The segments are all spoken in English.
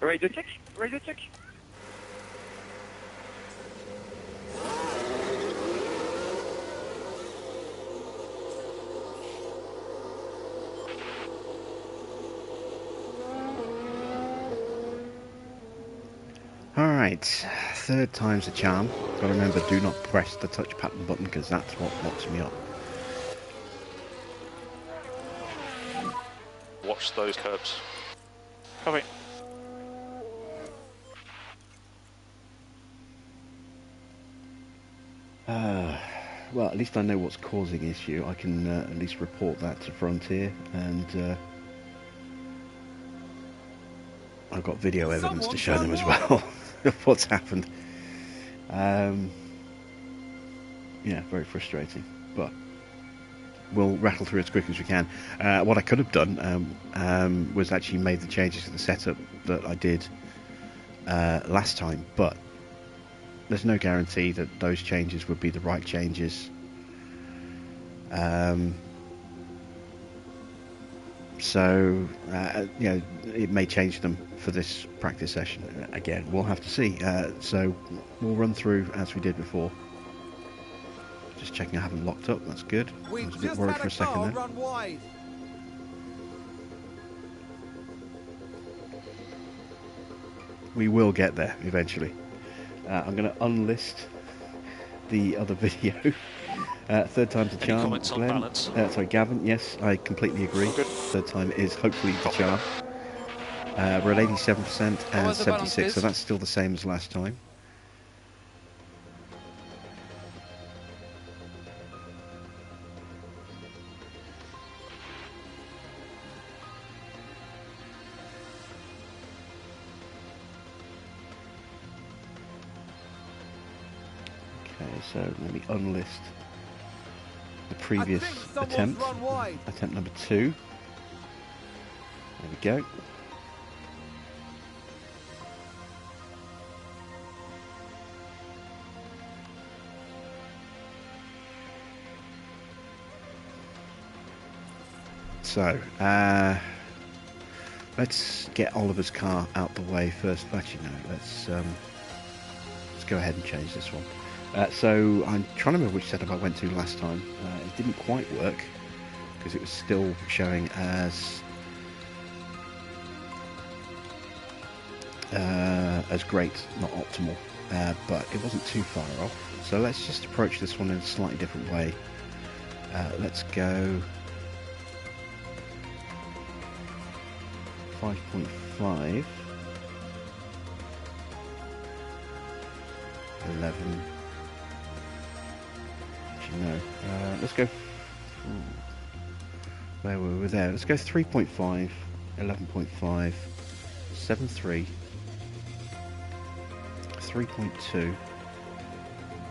Radio check. Radio check. Alright, third time's a charm. Gotta remember, do not press the touchpad button because that's what locks me up. Watch those curbs. Copy. Well, at least I know what's causing the issue. I can at least report that to Frontier, and I've got video evidence to show them as well of what's happened. Yeah, very frustrating, but we'll rattle through as quick as we can. What I could have done was actually made the changes to the setup that I did last time, but there's no guarantee that those changes would be the right changes. So, you know, it may change them for this practice session. Again, we'll have to see. So, we'll run through as we did before. Just checking I haven't locked up, that's good. I was a bit worried for a second there. Run wide. We will get there eventually. I'm going to unlist the other video. Third time's a charm. Comments on balance? Sorry, Gavin. Yes, I completely agree. Good. Third time is hopefully the charm. We're at 87% and 76, so that's still the same as last time. So let me unlist the previous attempt. Attempt number 2. There we go. So, let's get Oliver's car out the way first. Actually, no, let's go ahead and change this one. So I'm trying to remember which setup I went to last time. It didn't quite work because it was still showing as great, not optimal, but it wasn't too far off. So let's just approach this one in a slightly different way. Let's go 5.5, 11. No, let's go. Where were we there? Let's go 3.5, 11.5, 7.3, 3.2.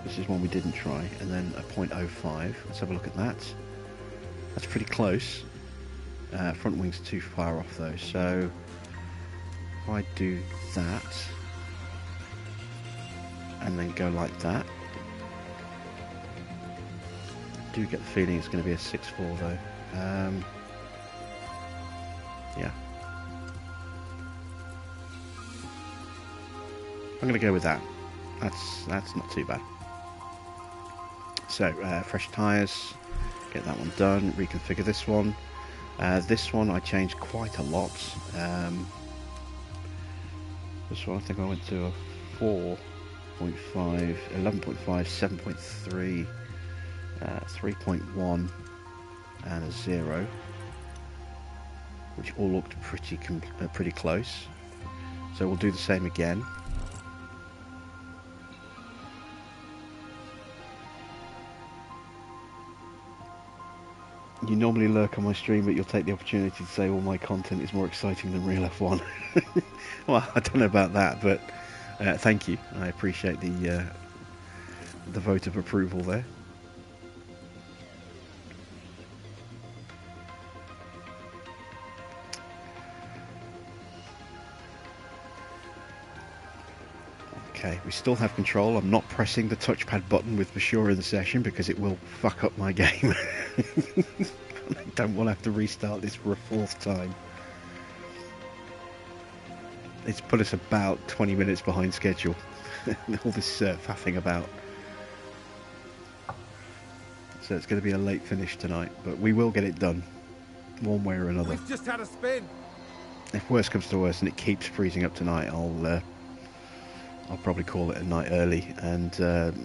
This is one we didn't try, and then a 0.05. Let's have a look at that. That's pretty close. Front wing's too far off though, so if I do that and then go like that. I do get the feeling it's going to be a 6.4 though. Yeah, I'm going to go with that. That's not too bad. So fresh tyres, get that one done. Reconfigure this one. This one I changed quite a lot. This one I think I went to a 4.5, 11.5, 7.3. 3.1 and a 0, which all looked pretty close. So we'll do the same again. You normally lurk on my stream, but you'll take the opportunity to say all my content is more exciting than real F1. Well, I don't know about that, but thank you. I appreciate the vote of approval there. Okay, we still have control. I'm not pressing the touchpad button with Bashir in the session because it will fuck up my game. I don't want to have to restart this for a 4th time. it's put us about 20 minutes behind schedule. All this faffing about. So it's going to be a late finish tonight, but we will get it done, one way or another. We've just had a spin. If worse comes to worse and it keeps freezing up tonight, I'll probably call it a night early, and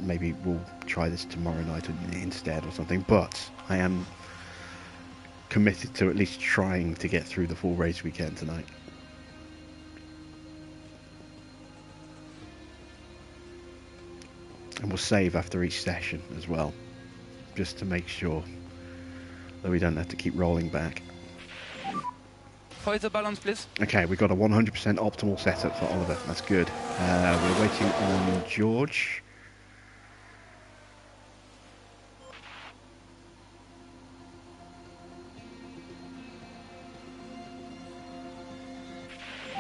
maybe we'll try this tomorrow night instead or something. But I am committed to at least trying to get through the full race weekend tonight. And we'll save after each session as well, just to make sure that we don't have to keep rolling back. How is the balance, please? Okay, we've got a 100% optimal setup for Oliver. That's good. We're waiting on George.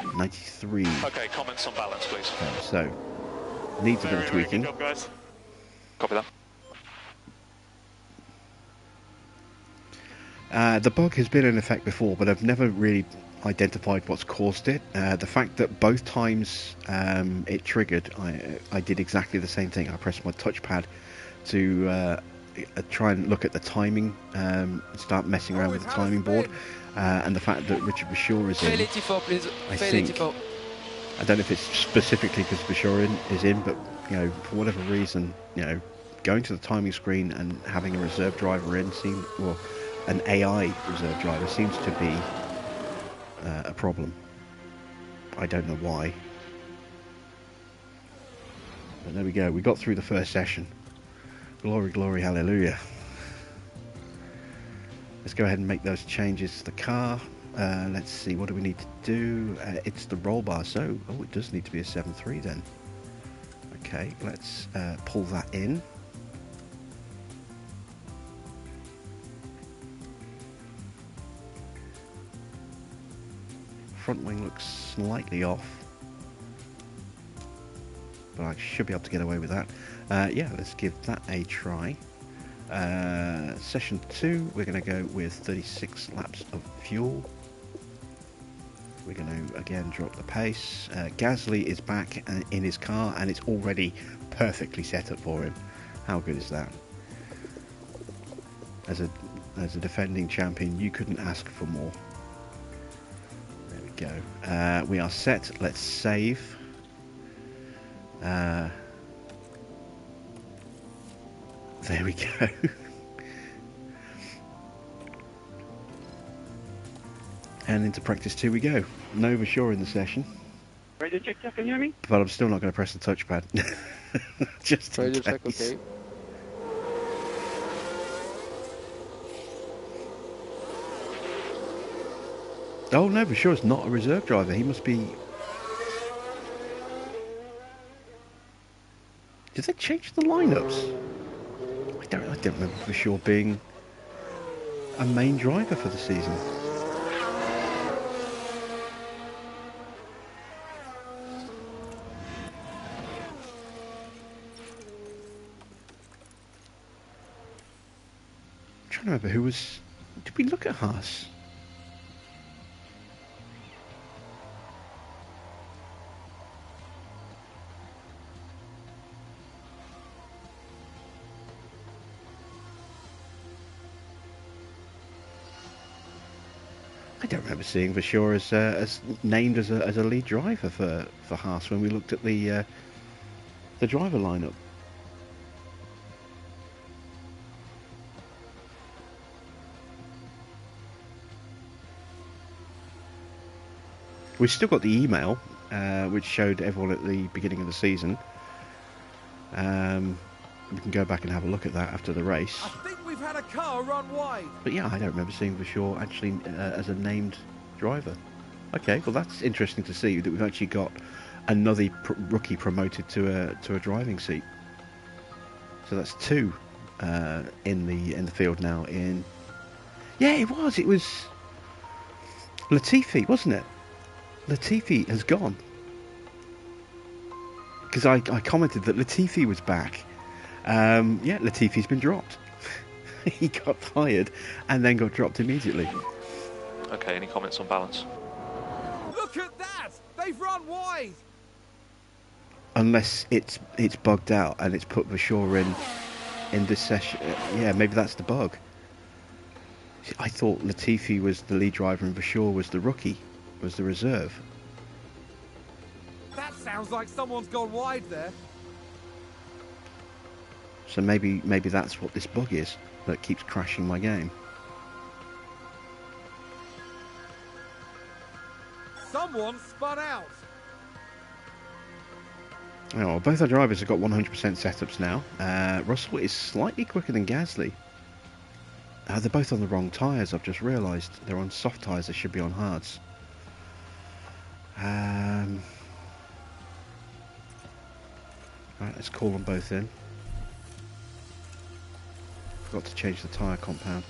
.93. Okay, comments on balance, please. Okay, so needs a bit of tweaking. Good job, guys. Copy that. The bug has been in effect before, but I've never really identified what's caused it. The fact that both times it triggered, I did exactly the same thing. I pressed my touchpad to try and look at the timing, start messing around with the timing board, and the fact that Richard Bashaw is in. Fail 84, please. I Fail think 84. I don't know if it's specifically because Bashaw is in, but you know, for whatever reason, you know, going to the timing screen and having a reserve driver in seemed, or an AI reserve driver seems to be a problem. I don't know why. But there we go. We got through the first session. Glory, glory, hallelujah. Let's go ahead and make those changes to the car. Let's see, what do we need to do? It's the roll bar, so it does need to be a 7.3 then. Okay, let's pull that in. Front wing looks slightly off, but I should be able to get away with that. Yeah, let's give that a try. Session 2, we're going to go with 36 laps of fuel. We're going to again drop the pace. Gasly is back in his car, and it's already perfectly set up for him. How good is that? As a defending champion, you couldn't ask for more. There we go. We are set. Let's save. There we go. And into practice 2 we go. No Bashaw in the session. Radio check, yeah, can you hear me? But I'm still not going to press the touchpad. Just in Radio case. check, okay. Oh no, Bashaw's not a reserve driver. He must be... Did they change the lineups? I don't remember Bashaw being a main driver for the season. I'm trying to remember who was... Did we look at Haas? I don't remember seeing Bashaw as named as a lead driver for Haas when we looked at the driver lineup. We've still got the email, which showed everyone at the beginning of the season. We can go back and have a look at that after the race. I think we've had a car run wide. But yeah, I don't remember seeing Bashaw actually as a named driver. Okay, well that's interesting to see that we've actually got another rookie promoted to a driving seat. So that's 2 in the field now. Yeah, it was Latifi, wasn't it? Latifi has gone, because I commented that Latifi was back. Yeah, Latifi's been dropped. He got fired and then got dropped immediately. Okay, any comments on balance? Look at that! They've run wide! Unless it's bugged out and it's put Bashir in this session. Yeah, maybe that's the bug. I thought Latifi was the lead driver and Bashir was the rookie, was the reserve. That sounds like someone's gone wide there. So maybe that's what this bug is that keeps crashing my game. Someone spun out. Oh, well, both our drivers have got 100% setups now. Russell is slightly quicker than Gasly. They're both on the wrong tyres, I've just realised. They're on soft tyres, they should be on hards. Right, let's call them both in. Forgot to change the tyre compound.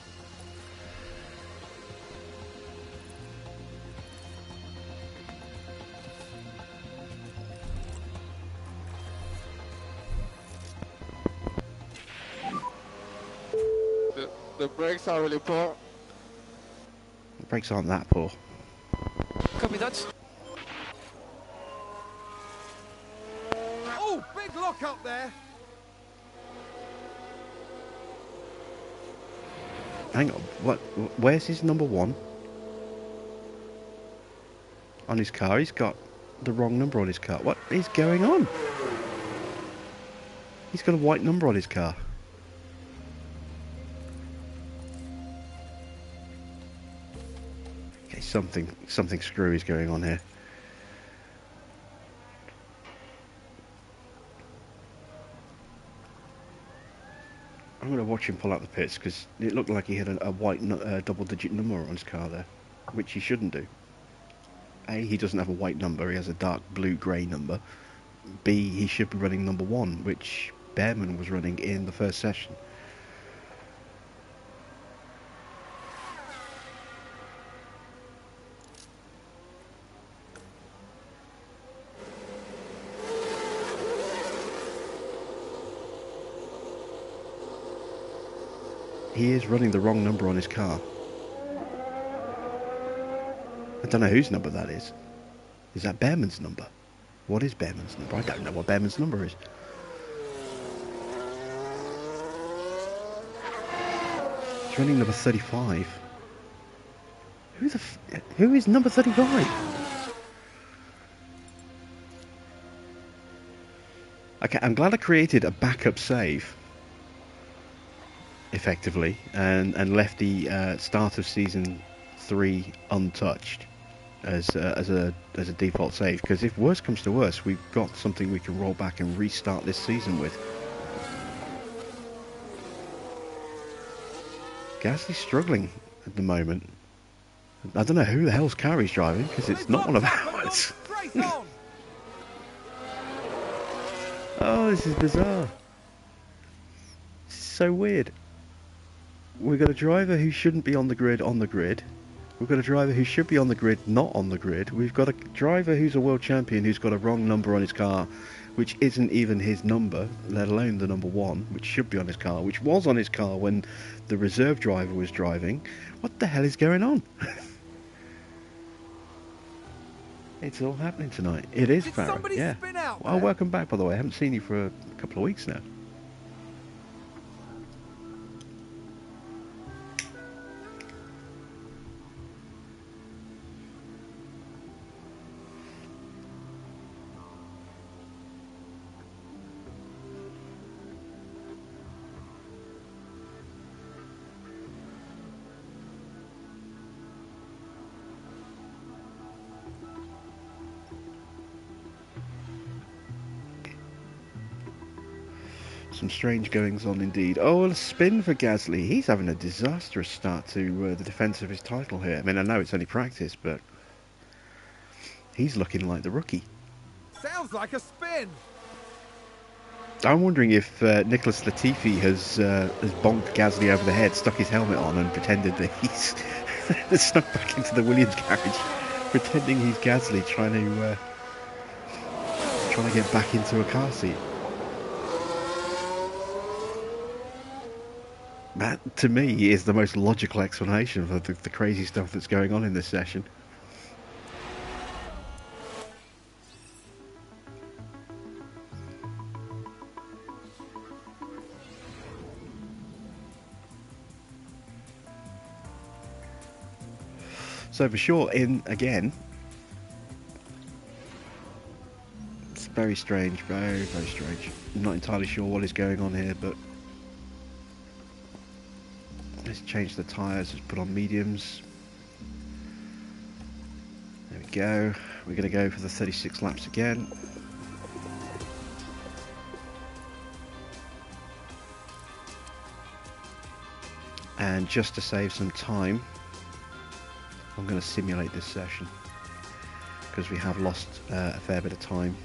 The brakes are really poor. The brakes aren't that poor. Copy that. Oh, big lock up there. Hang on, what? Where's his number one? On his car, he's got the wrong number on his car. What is going on? He's got a white number on his car. Okay, something screwy is going on here. I'm going to watch him pull out the pits because it looked like he had a white double-digit number on his car there, which he shouldn't do. A, he doesn't have a white number, he has a dark blue-grey number. B, he should be running number one, which Behrman was running in the first session. He is running the wrong number on his car. I don't know whose number that is. Is that Behrman's number? What is Behrman's number? I don't know what Behrman's number is. He's running number 35. Who is number 35? Okay, I'm glad I created a backup save. Effectively, and left the start of season 3 untouched as a default save, because if worse comes to worse, we've got something we can roll back and restart this season with. Gasly's struggling at the moment. I don't know who the hell's car he's driving, because it's not one of ours. Oh, this is bizarre. This is so weird. We've got a driver who shouldn't be on the grid. We've got a driver who should be on the grid, not on the grid. We've got a driver who's a world champion who's got a wrong number on his car, which isn't even his number, let alone the number one, which should be on his car, which was on his car when the reserve driver was driving. What the hell is going on? It's all happening tonight. It is, Farrah. Yeah. Well, welcome back, by the way. I haven't seen you for a couple of weeks now. Some strange goings on indeed. Oh, a spin for Gasly. He's having a disastrous start to the defence of his title here. I mean, I know it's only practice, but he's looking like the rookie. Sounds like a spin. I'm wondering if Nicholas Latifi has bonked Gasly over the head, stuck his helmet on, and pretended that he's snuck back into the Williams garage, pretending he's Gasly, trying to get back into a car seat. That, to me, is the most logical explanation for the crazy stuff that's going on in this session. So for sure, in again. It's very strange, very, very strange. I'm not entirely sure what is going on here, but let's change the tyres, let's put on mediums. There we go. We're going to go for the 36 laps again. And just to save some time, I'm going to simulate this session because we have lost a fair bit of time.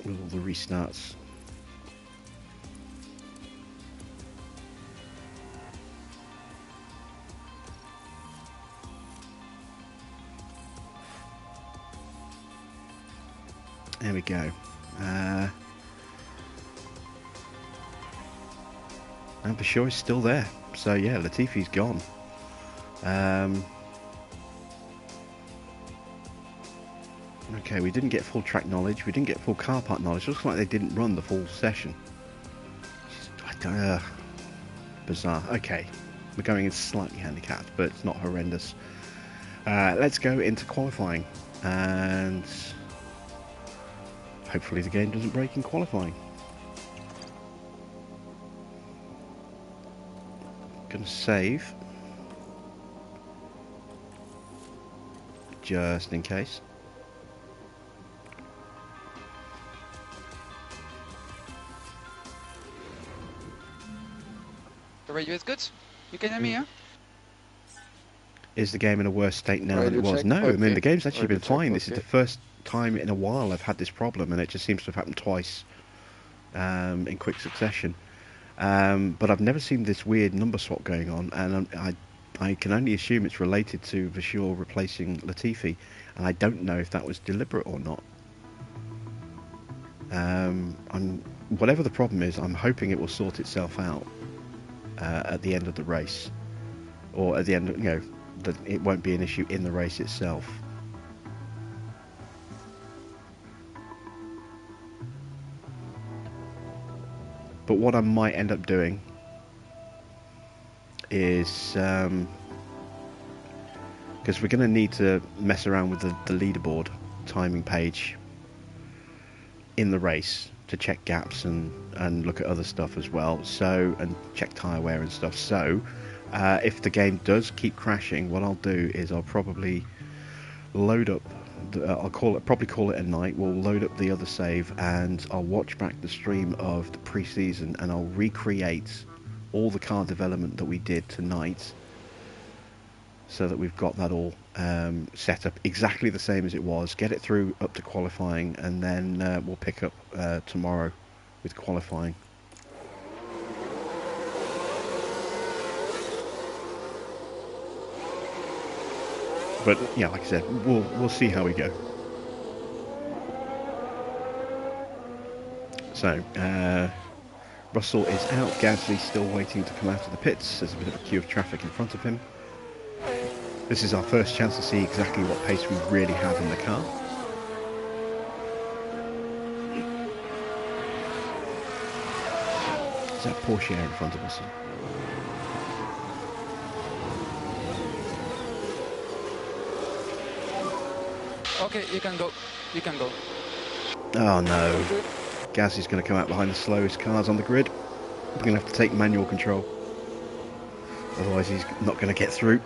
With all the restarts. There we go. And for sure, he's still there. So yeah, Latifi's gone. Okay, we didn't get full track knowledge. We didn't get full car park knowledge. Looks like they didn't run the full session. Bizarre. Okay, we're going in slightly handicapped, but it's not horrendous. Let's go into qualifying, and hopefully the game doesn't break in qualifying. Gonna save just in case. The radio is good? You can hear me, yeah? Is the game in a worse state now than Radio it was? check, No, I mean okay. the game's actually Radio been check, fine. This is okay. the first time in a while I've had this problem, and it just seems to have happened twice in quick succession. But I've never seen this weird number swap going on, and I can only assume it's related to Vashur replacing Latifi, and I don't know if that was deliberate or not. Whatever the problem is, I'm hoping it will sort itself out at the end of the race, or at the end, that it won't be an issue in the race itself. But what I might end up doing is, because we're going to need to mess around with the leaderboard timing page in the race to check gaps and look at other stuff as well, so, and check tyre wear and stuff. So if the game does keep crashing, what I'll do is I'll probably load up probably call it a night. We'll load up the other save, and I'll watch back the stream of the pre-season, and I'll recreate all the car development that we did tonight, so that we've got that all set up exactly the same as it was, get it through up to qualifying, and then we'll pick up tomorrow with qualifying. But yeah, like I said, we'll see how we go. So Russell is out. Gasly's still waiting to come out of the pits. There's a bit of a queue of traffic in front of him. This is our first chance to see exactly what pace we really have in the car. There's that Porsche in front of us. Okay, you can go. You can go. Oh no. Gasly's going to come out behind the slowest cars on the grid. We're going to have to take manual control. Otherwise he's not going to get through.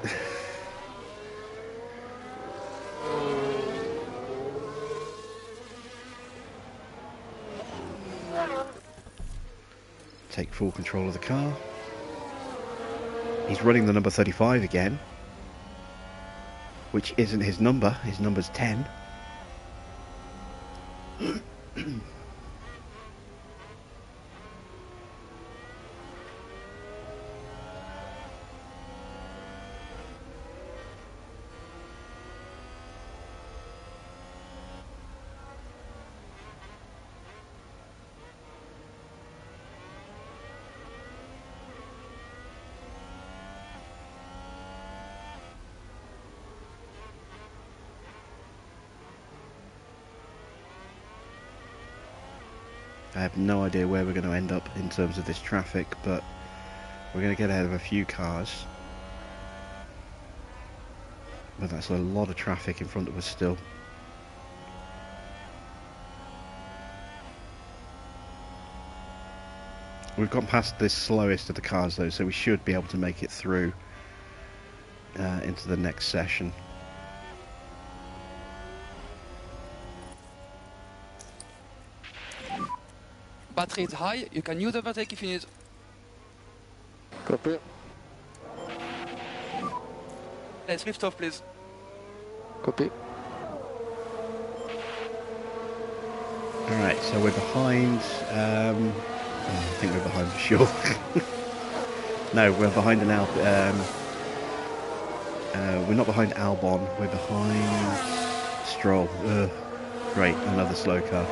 Take full control of the car. He's running the number 35 again, which isn't his number. His number's 10. I have no idea where we're going to end up in terms of this traffic, but We're going to get ahead of a few cars. But that's a lot of traffic in front of us still. We've gone past the slowest of the cars though, so we should be able to make it through into the next session. Battery is high, you can use overtake if you need. Copy. Let's lift off, please. Copy. Alright, so we're behind... I think we're behind for sure. No, we're behind an we're not behind Albon, we're behind Stroll. Ugh. Great, another slow car.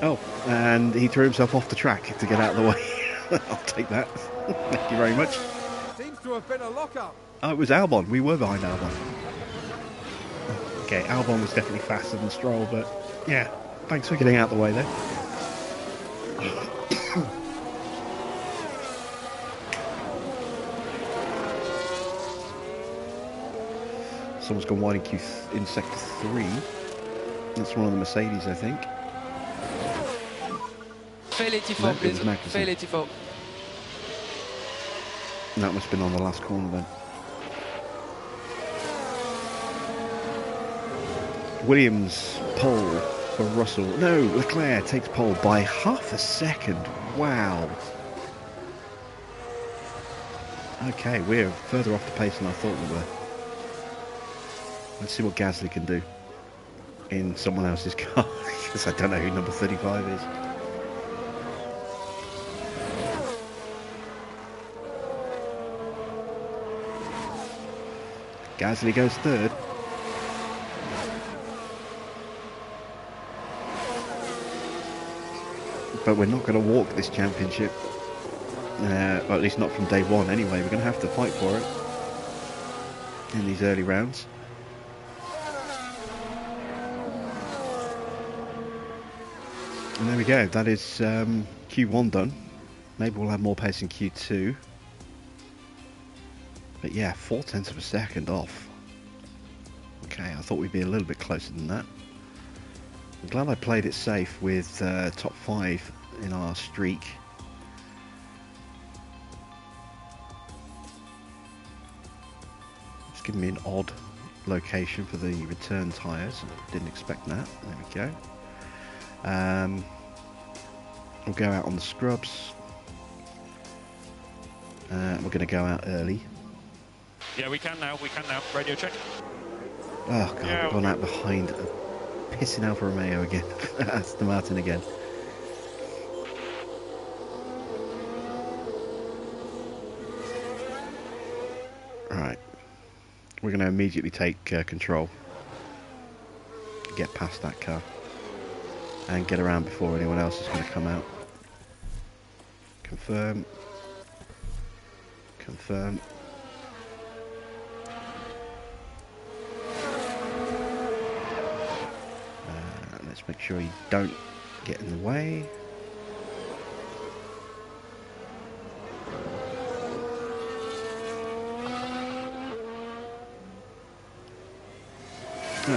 Oh, and he threw himself off the track to get out of the way. I'll take that. Thank you very much. Seems to have been a lockup. Oh, it was Albon. We were behind Albon. Okay, Albon was definitely faster than Stroll, but yeah, thanks for getting out of the way there. Someone's gone wide in sector 3. That's one of the Mercedes, I think. Fail 84, No, please. it was Magnussen. Fail 84. That must have been on the last corner then. Williams pole for Russell. No, Leclerc takes pole by half a second. Wow. Okay, we're further off the pace than I thought we were. Let's see what Gasly can do in someone else's car, because I don't know who number 35 is. Gasly goes third. But we're not going to walk this championship. Well, at least not from day one anyway. We're going to have to fight for it in these early rounds. And there we go. That is Q1 done. Maybe we'll have more pace in Q2. But yeah, 0.4 of a second off. Okay, I thought we'd be a little bit closer than that. I'm glad I played it safe with top 5 in our streak. It's given me an odd location for the return tyres. Didn't expect that. There we go. We'll go out on the scrubs. We're going to go out early. Yeah, we can now. Radio check. Oh god, Yeah, I've gone out behind a pissing Alfa Romeo again. Aston Martin again. Right, we're going to immediately take control, get past that car, and get around before anyone else is going to come out. Confirm. Confirm. Let's make sure you don't get in the way.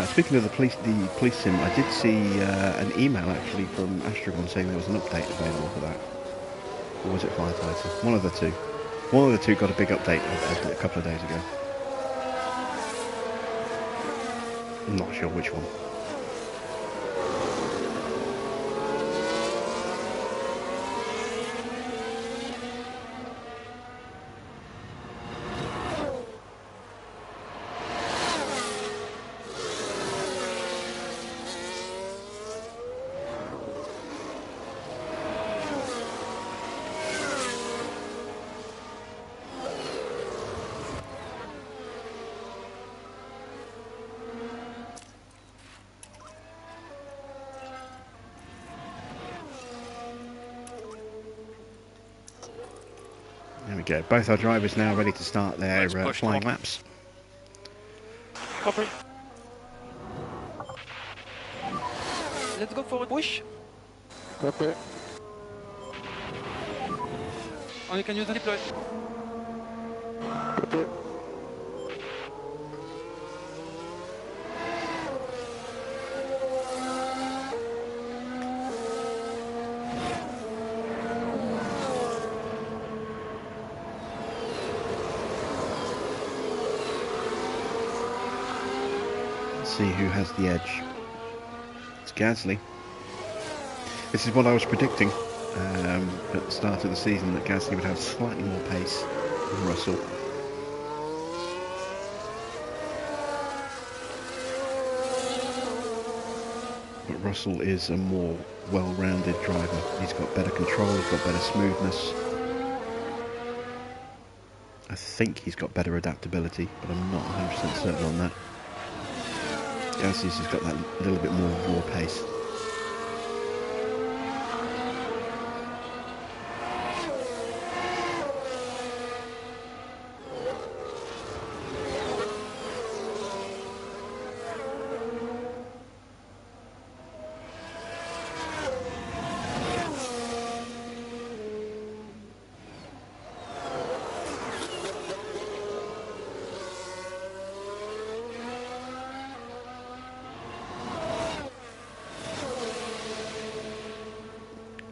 Speaking of the police sim, I did see an email actually from Astragon saying there was an update available for that. Or was it Firefighter? One of the two. One of the two got a big update a couple of days ago. I'm not sure which one. There we go. Both our drivers now ready to start their flying laps. Copy. let's go for a push. Copy. And you can use the deploy. Copy. See who has the edge. It's Gasly. This is what I was predicting at the start of the season, that Gasly would have slightly more pace than Russell. But Russell is a more well-rounded driver. He's got better control, he's got better smoothness. I think he's got better adaptability, but I'm not 100% certain on that. Gasly's just got that little bit more raw pace.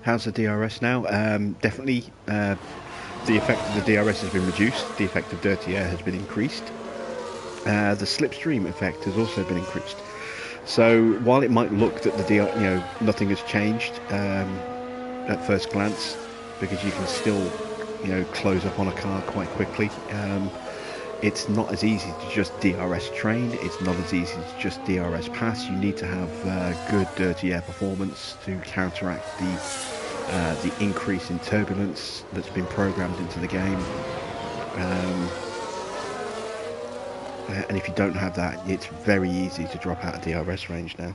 How's the DRS now? Definitely the effect of the DRS has been reduced, the effect of dirty air has been increased. The slipstream effect has also been increased. So while it might look that the nothing has changed at first glance, because you can still close up on a car quite quickly, it's not as easy to just DRS train, it's not as easy to just DRS pass. You need to have good dirty air performance to counteract the increase in turbulence that's been programmed into the game. And if you don't have that, it's very easy to drop out of DRS range now.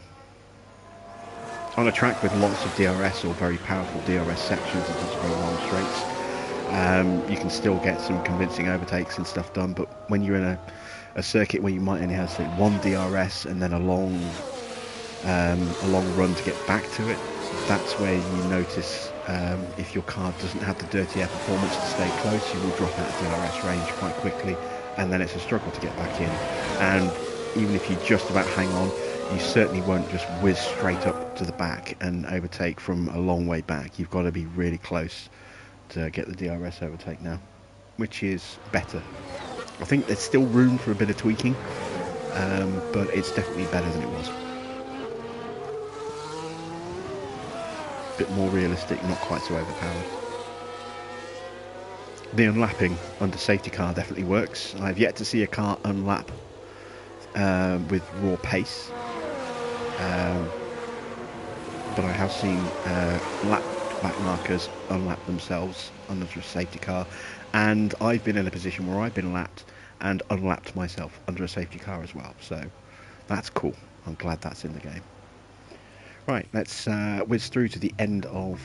On a track with lots of DRS or very powerful DRS sections and lots of very long straights, you can still get some convincing overtakes and stuff done, but when you're in a circuit where you might only have, say, one DRS and then a long run to get back to it, that's where you notice if your car doesn't have the dirty air performance to stay close, you will drop out of DRS range quite quickly, and then it's a struggle to get back in. And even if you just about hang on, you certainly won't just whiz straight up to the back and overtake from a long way back. You've got to be really close to get the DRS overtake now, which is better. I think there's still room for a bit of tweaking, but it's definitely better than it was. A bit more realistic, not quite so overpowered. The unlapping under safety car definitely works. I've yet to see a car unlap with raw pace, but I have seen lap markers unlap themselves under a safety car, and I've been in a position where I've been lapped and unlapped myself under a safety car as well, so that's cool. I'm glad that's in the game. Right, let's whiz through to the end of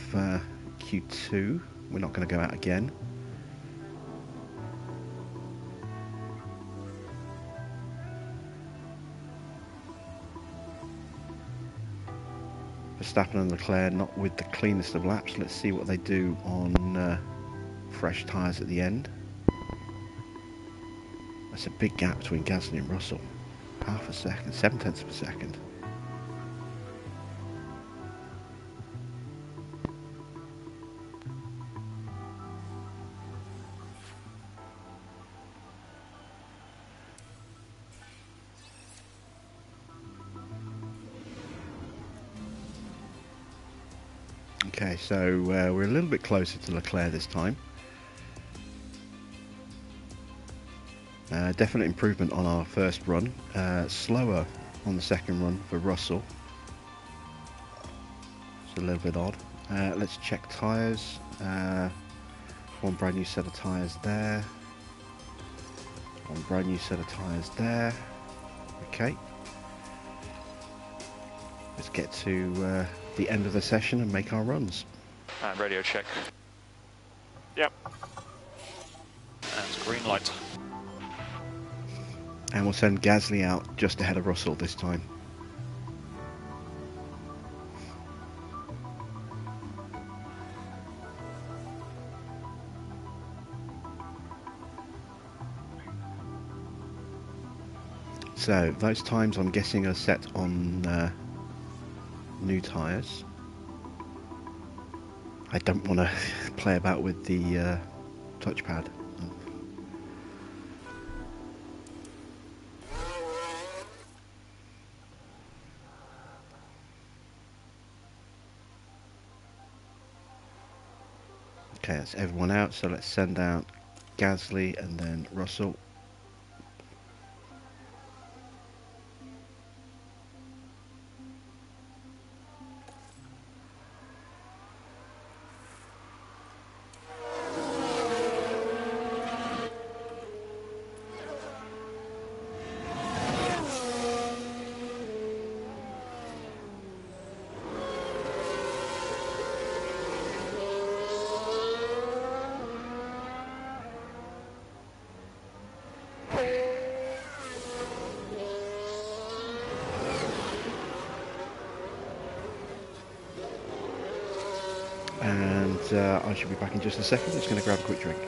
Q2. We're not going to go out again. Verstappen and Leclerc not with the cleanest of laps. Let's see what they do on fresh tyres at the end. That's a big gap between Gasly and Russell. Half a second, 0.7 of a second. Okay, so we're a little bit closer to Leclerc this time. Definite improvement on our first run. Slower on the second run for Russell. It's a little bit odd. Let's check tyres. One brand new set of tyres there. One brand new set of tyres there. Okay. Let's get to the end of the session and make our runs. And radio check. Yep. And it's green light. And we'll send Gasly out just ahead of Russell this time. So those times I'm guessing are set on new tyres. I don't want to play about with the touchpad. Okay, that's everyone out, so let's send out Gasly and then Russell. And I should be back in just a second. Just going to grab a quick drink.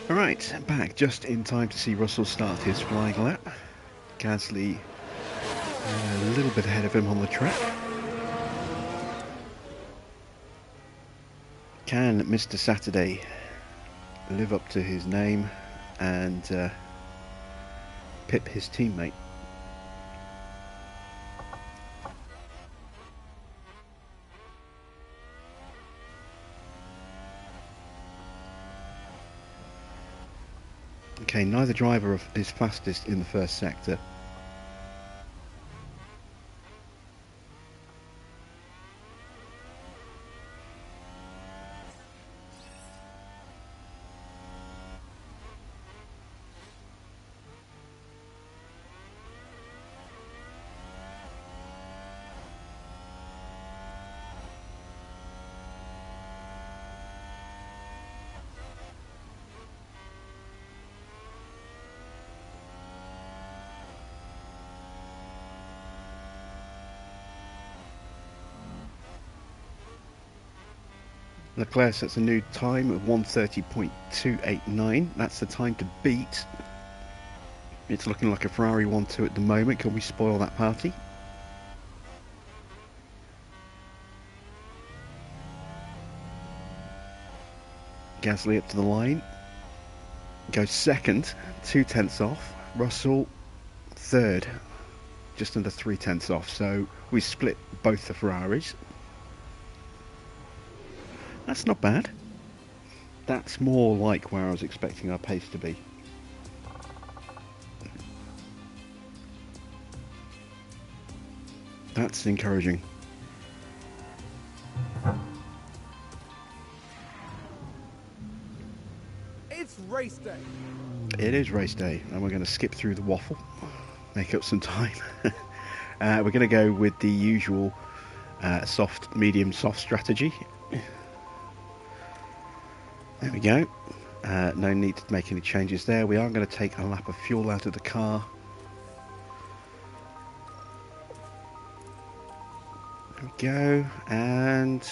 Alright, back just in time to see Russell start his flying lap. Gasly a little bit ahead of him on the track. Can Mr. Saturday live up to his name and pip his teammate? Okay, neither driver is fastest in the first sector. Leclerc sets a new time of 1:30.289. That's the time to beat. It's looking like a Ferrari 1-2 at the moment. Can we spoil that party? Gasly up to the line. Goes second, 0.2 off. Russell third, just under 0.3 off. So we split both the Ferraris. That's not bad. That's more like where I was expecting our pace to be. That's encouraging. It's race day. It is race day, and we're going to skip through the waffle, make up some time. We're going to go with the usual soft, medium, soft strategy. There we go. No need to make any changes there. We are going to take a lap of fuel out of the car. There we go. And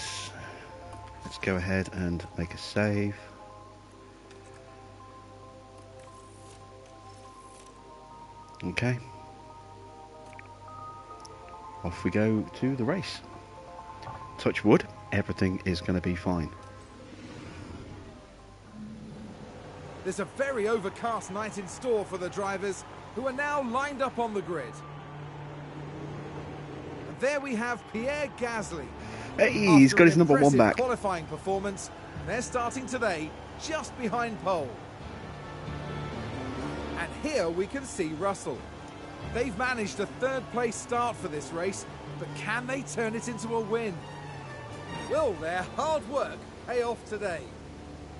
let's go ahead and make a save. Okay. Off we go to the race. Touch wood, everything is going to be fine. There's a very overcast night in store for the drivers who are now lined up on the grid. And there we have Pierre Gasly. Hey, he's After got an his number 1 impressive back. qualifying performance, they're starting today just behind pole. And here we can see Russell. They've managed a third-place start for this race, but can they turn it into a win? Will their hard work pay off today?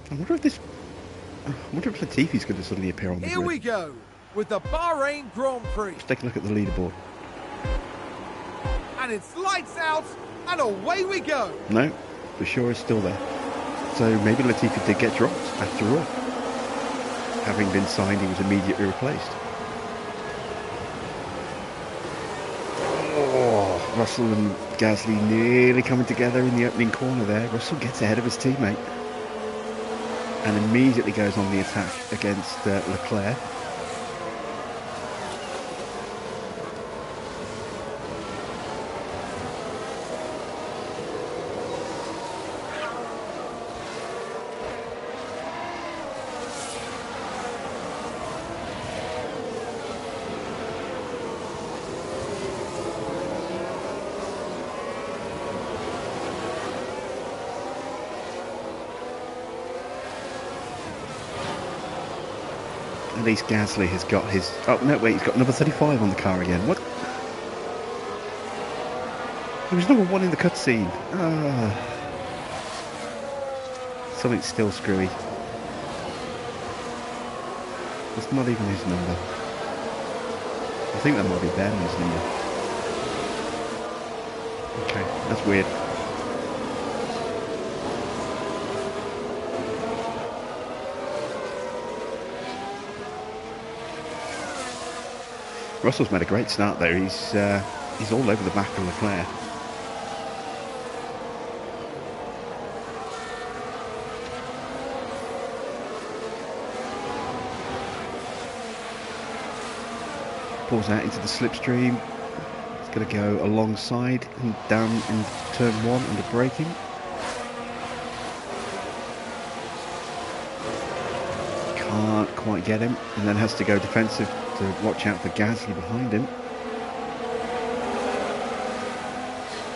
I wonder if Latifi's going to suddenly appear on the Here grid. we go with the Bahrain Grand Prix. Let's take a look at the leaderboard. And it's lights out and away we go. No, for sure it's still there. So maybe Latifi did get dropped after all. Having been signed, he was immediately replaced. Oh, Russell and Gasly nearly coming together in the opening corner there. Russell gets ahead of his teammate and immediately goes on the attack against Leclerc. At least Gasly has got his... Oh, no, wait, he's got number 35 on the car again. What? He was number 1 in the cutscene. Ah. Something's still screwy. It's not even his number. I think that might be Ben's number. Okay, that's weird. Russell's made a great start there. He's all over the back of Leclerc. Pulls out into the slipstream. It's going to go alongside and down in turn 1 under braking. Can't quite get him, and then has to go defensive to watch out for Gasly behind him.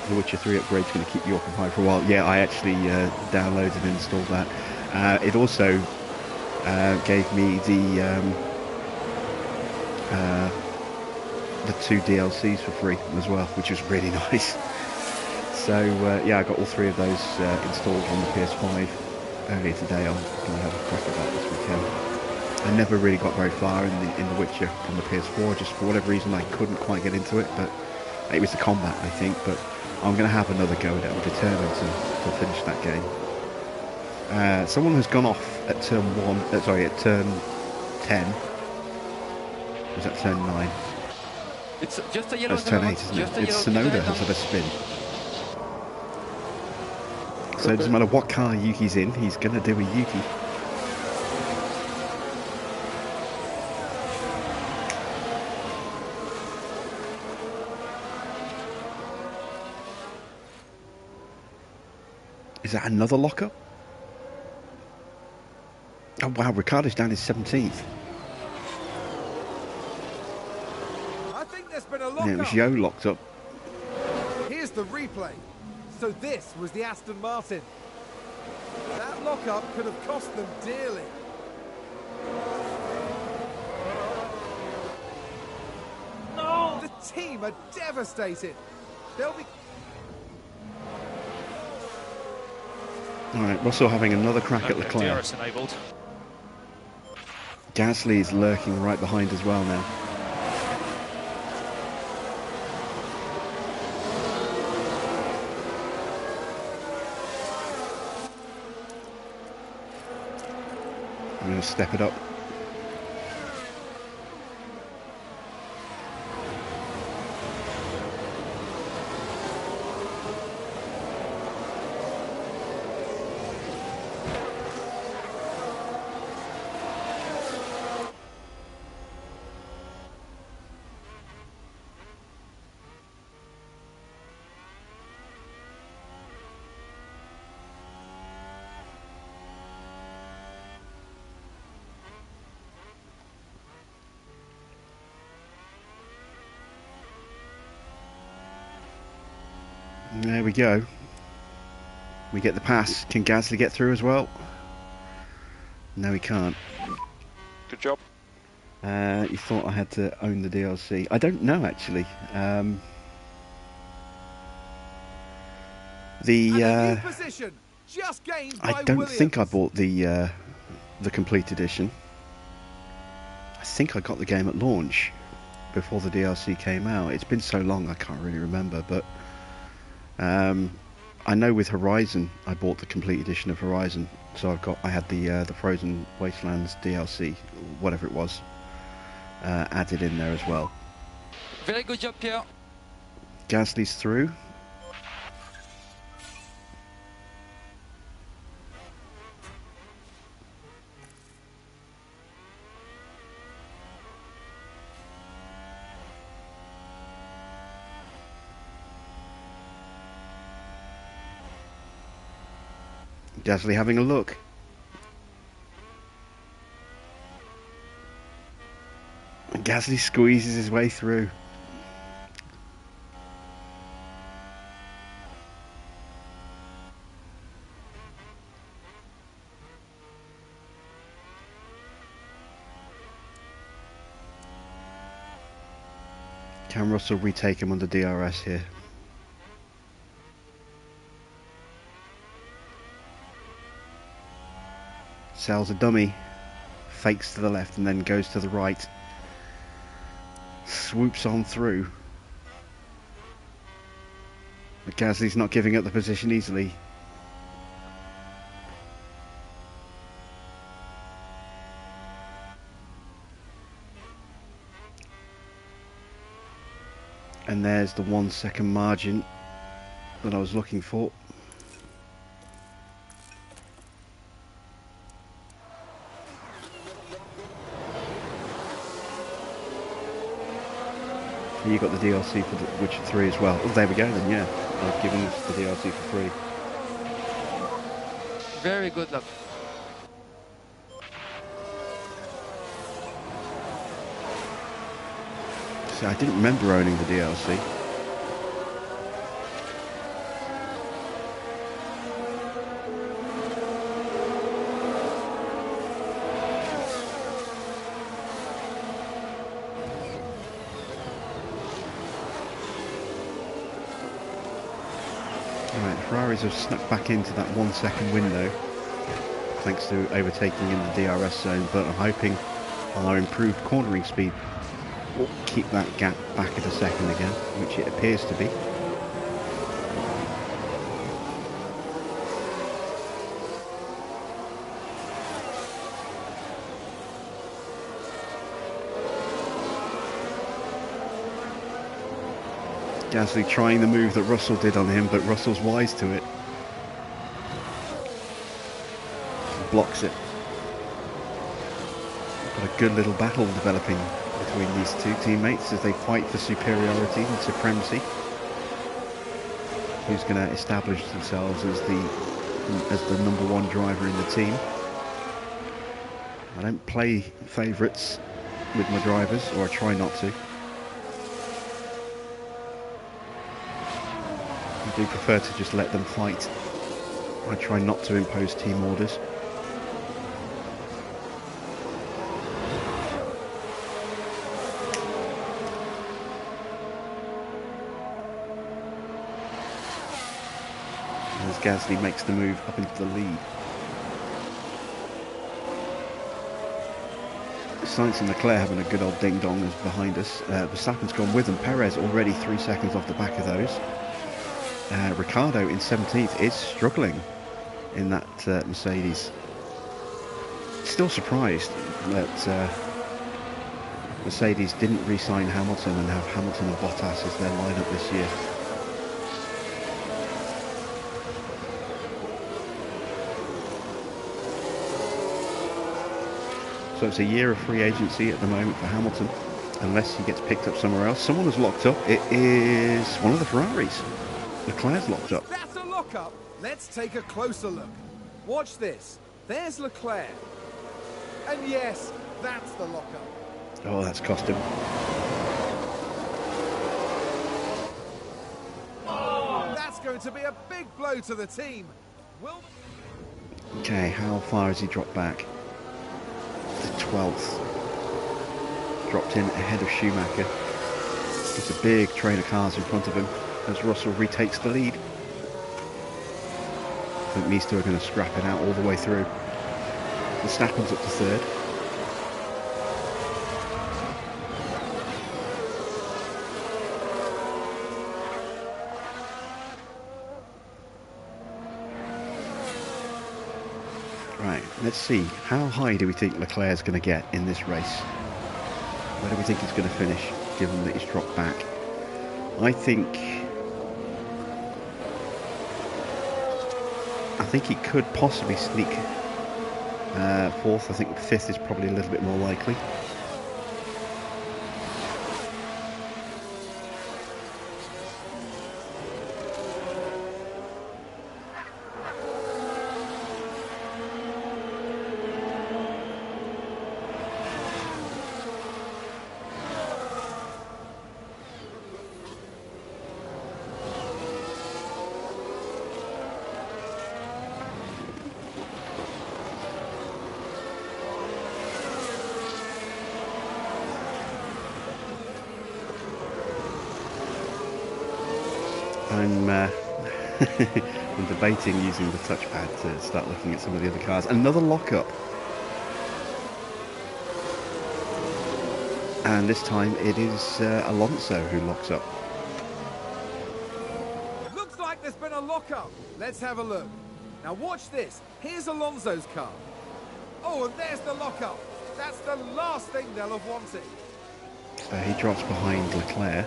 The Witcher 3 upgrade's going to keep you occupied for a while. Yeah, I actually downloaded and installed that. It also gave me the 2 DLCs for free as well, which was really nice. So yeah, I got all 3 of those installed on the PS5 earlier today. I'm going to have a crack at that this weekend. I never really got very far in the Witcher on the PS4, just for whatever reason I couldn't quite get into it, but it was the combat, I think. But I'm going to have another go at it. I'm determined to finish that game. Someone has gone off at turn 1, sorry, at turn 10. Was that turn 9? It's just a yellow. That's turn 8, isn't it? It's Sonoda has had a spin. So it doesn't matter what car Yuki's in, he's going to do a Yuki. Is that another lockup? Oh wow, Ricciardo's down his 17th. I think there's been a lockup. Yeah, it was Yo locked up. Here's the replay. So this was the Aston Martin. That lockup could have cost them dearly. No! The team are devastated. They'll be... Alright, Russell having another crack at Okay, Leclerc. DRS enabled. Gasly is lurking right behind as well now. I'm going to step it up. There we go. We get the pass. Can Gasly get through as well? No, he can't. Good job. You thought I had to own the DLC. I don't know, actually. And a new position, just gained by I don't Williams. think I bought the complete edition. I think I got the game at launch before the DLC came out. It's been so long I can't really remember, but I know with Horizon I bought the complete edition of Horizon, so I had the Frozen Wastelands DLC, whatever it was, added in there as well. Very good job, Pierre. Gasly's through. Gasly having a look. And Gasly squeezes his way through. Can Russell retake him on the DRS here? Sells a dummy, fakes to the left and then goes to the right, swoops on through. But Gasly's not giving up the position easily. And there's the 1 second margin that I was looking for. You got the DLC for The Witcher 3 as well. Oh, there we go then, yeah. I've given us the DLC for free. Very good luck. See, I didn't remember owning the DLC. Ferraris have snuck back into that 1 second window thanks to overtaking in the DRS zone, but I'm hoping our improved cornering speed will keep that gap back at a second again, which it appears to be. Gasly trying the move that Russell did on him, but Russell's wise to it. Blocks it. Got a good little battle developing between these two teammates as they fight for superiority and supremacy. Who's going to establish themselves as the #1 driver in the team? I don't play favourites with my drivers, or I try not to. I do prefer to just let them fight. I try not to impose team orders. As Gasly makes the move up into the lead. Sainz and Leclerc having a good old ding-dong as behind us. Verstappen's gone with them. Perez already 3 seconds off the back of those. Ricciardo in 17th is struggling in that Mercedes. Still surprised that Mercedes didn't re-sign Hamilton and have Hamilton and Bottas as their lineup this year. So it's a year of free agency at the moment for Hamilton, unless he gets picked up somewhere else. Someone has locked up. It is one of the Ferraris. Leclerc's locked up. That's a lock-up. Let's take a closer look. Watch this. There's Leclerc. And yes, that's the lock-up. Oh, that's cost him. That's That's going to be a big blow to the team. Will... Okay, how far has he dropped back? To 12th. Dropped in ahead of Schumacher. There's a big train of cars in front of him as Russell retakes the lead. I think these two are going to scrap it out all the way through. Verstappen's up to third. Right, let's see. How high do we think Leclerc's going to get in this race? Where do we think he's going to finish, given that he's dropped back? I think he could possibly sneak fourth. I think fifth is probably a little bit more likely. I'm debating using the touchpad to start looking at some of the other cars. Another lockup. And this time it is Alonso who locks up. Looks like there's been a lockup. Let's have a look. Now watch this. Here's Alonso's car. Oh, and there's the lockup. That's the last thing they'll have wanted. So he drops behind Leclerc.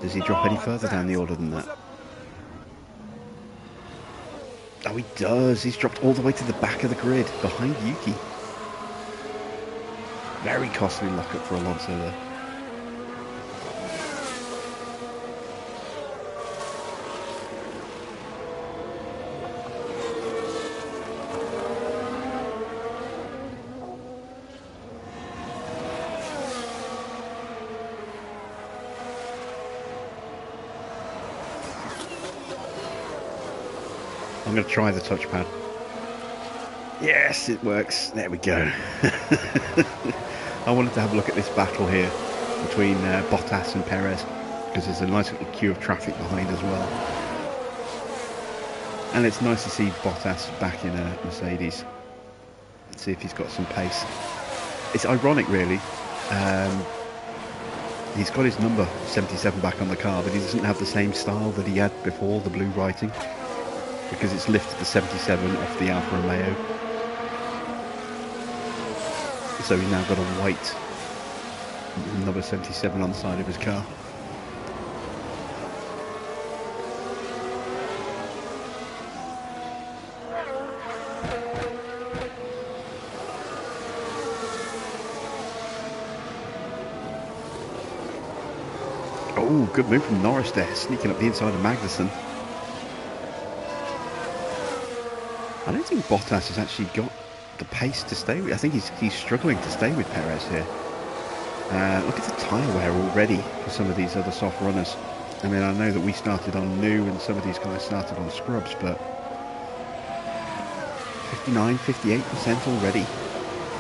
Does he drop any further down the order than that? Oh, he does. He's dropped all the way to the back of the grid, behind Yuki. Very costly lockup for Alonso there. I'm going to try the touchpad. Yes, it works. There we go. I wanted to have a look at this battle here between Bottas and Perez, because there's a nice little queue of traffic behind as well. And it's nice to see Bottas back in a Mercedes. Let's see if he's got some pace. It's ironic, really. He's got his number 77 back on the car, but he doesn't have the same style that he had before, the blue writing, because it's lifted the 77 off the Alfa Romeo. So he's now got a white number 77 on the side of his car. Oh, good move from Norris there, sneaking up the inside of Magnussen. I don't think Bottas has actually got the pace to stay with. I think he's struggling to stay with Perez here. Look at the tyre wear already for some of these other soft runners. I mean, I know that we started on new and some of these guys started on scrubs, but 59, 58% already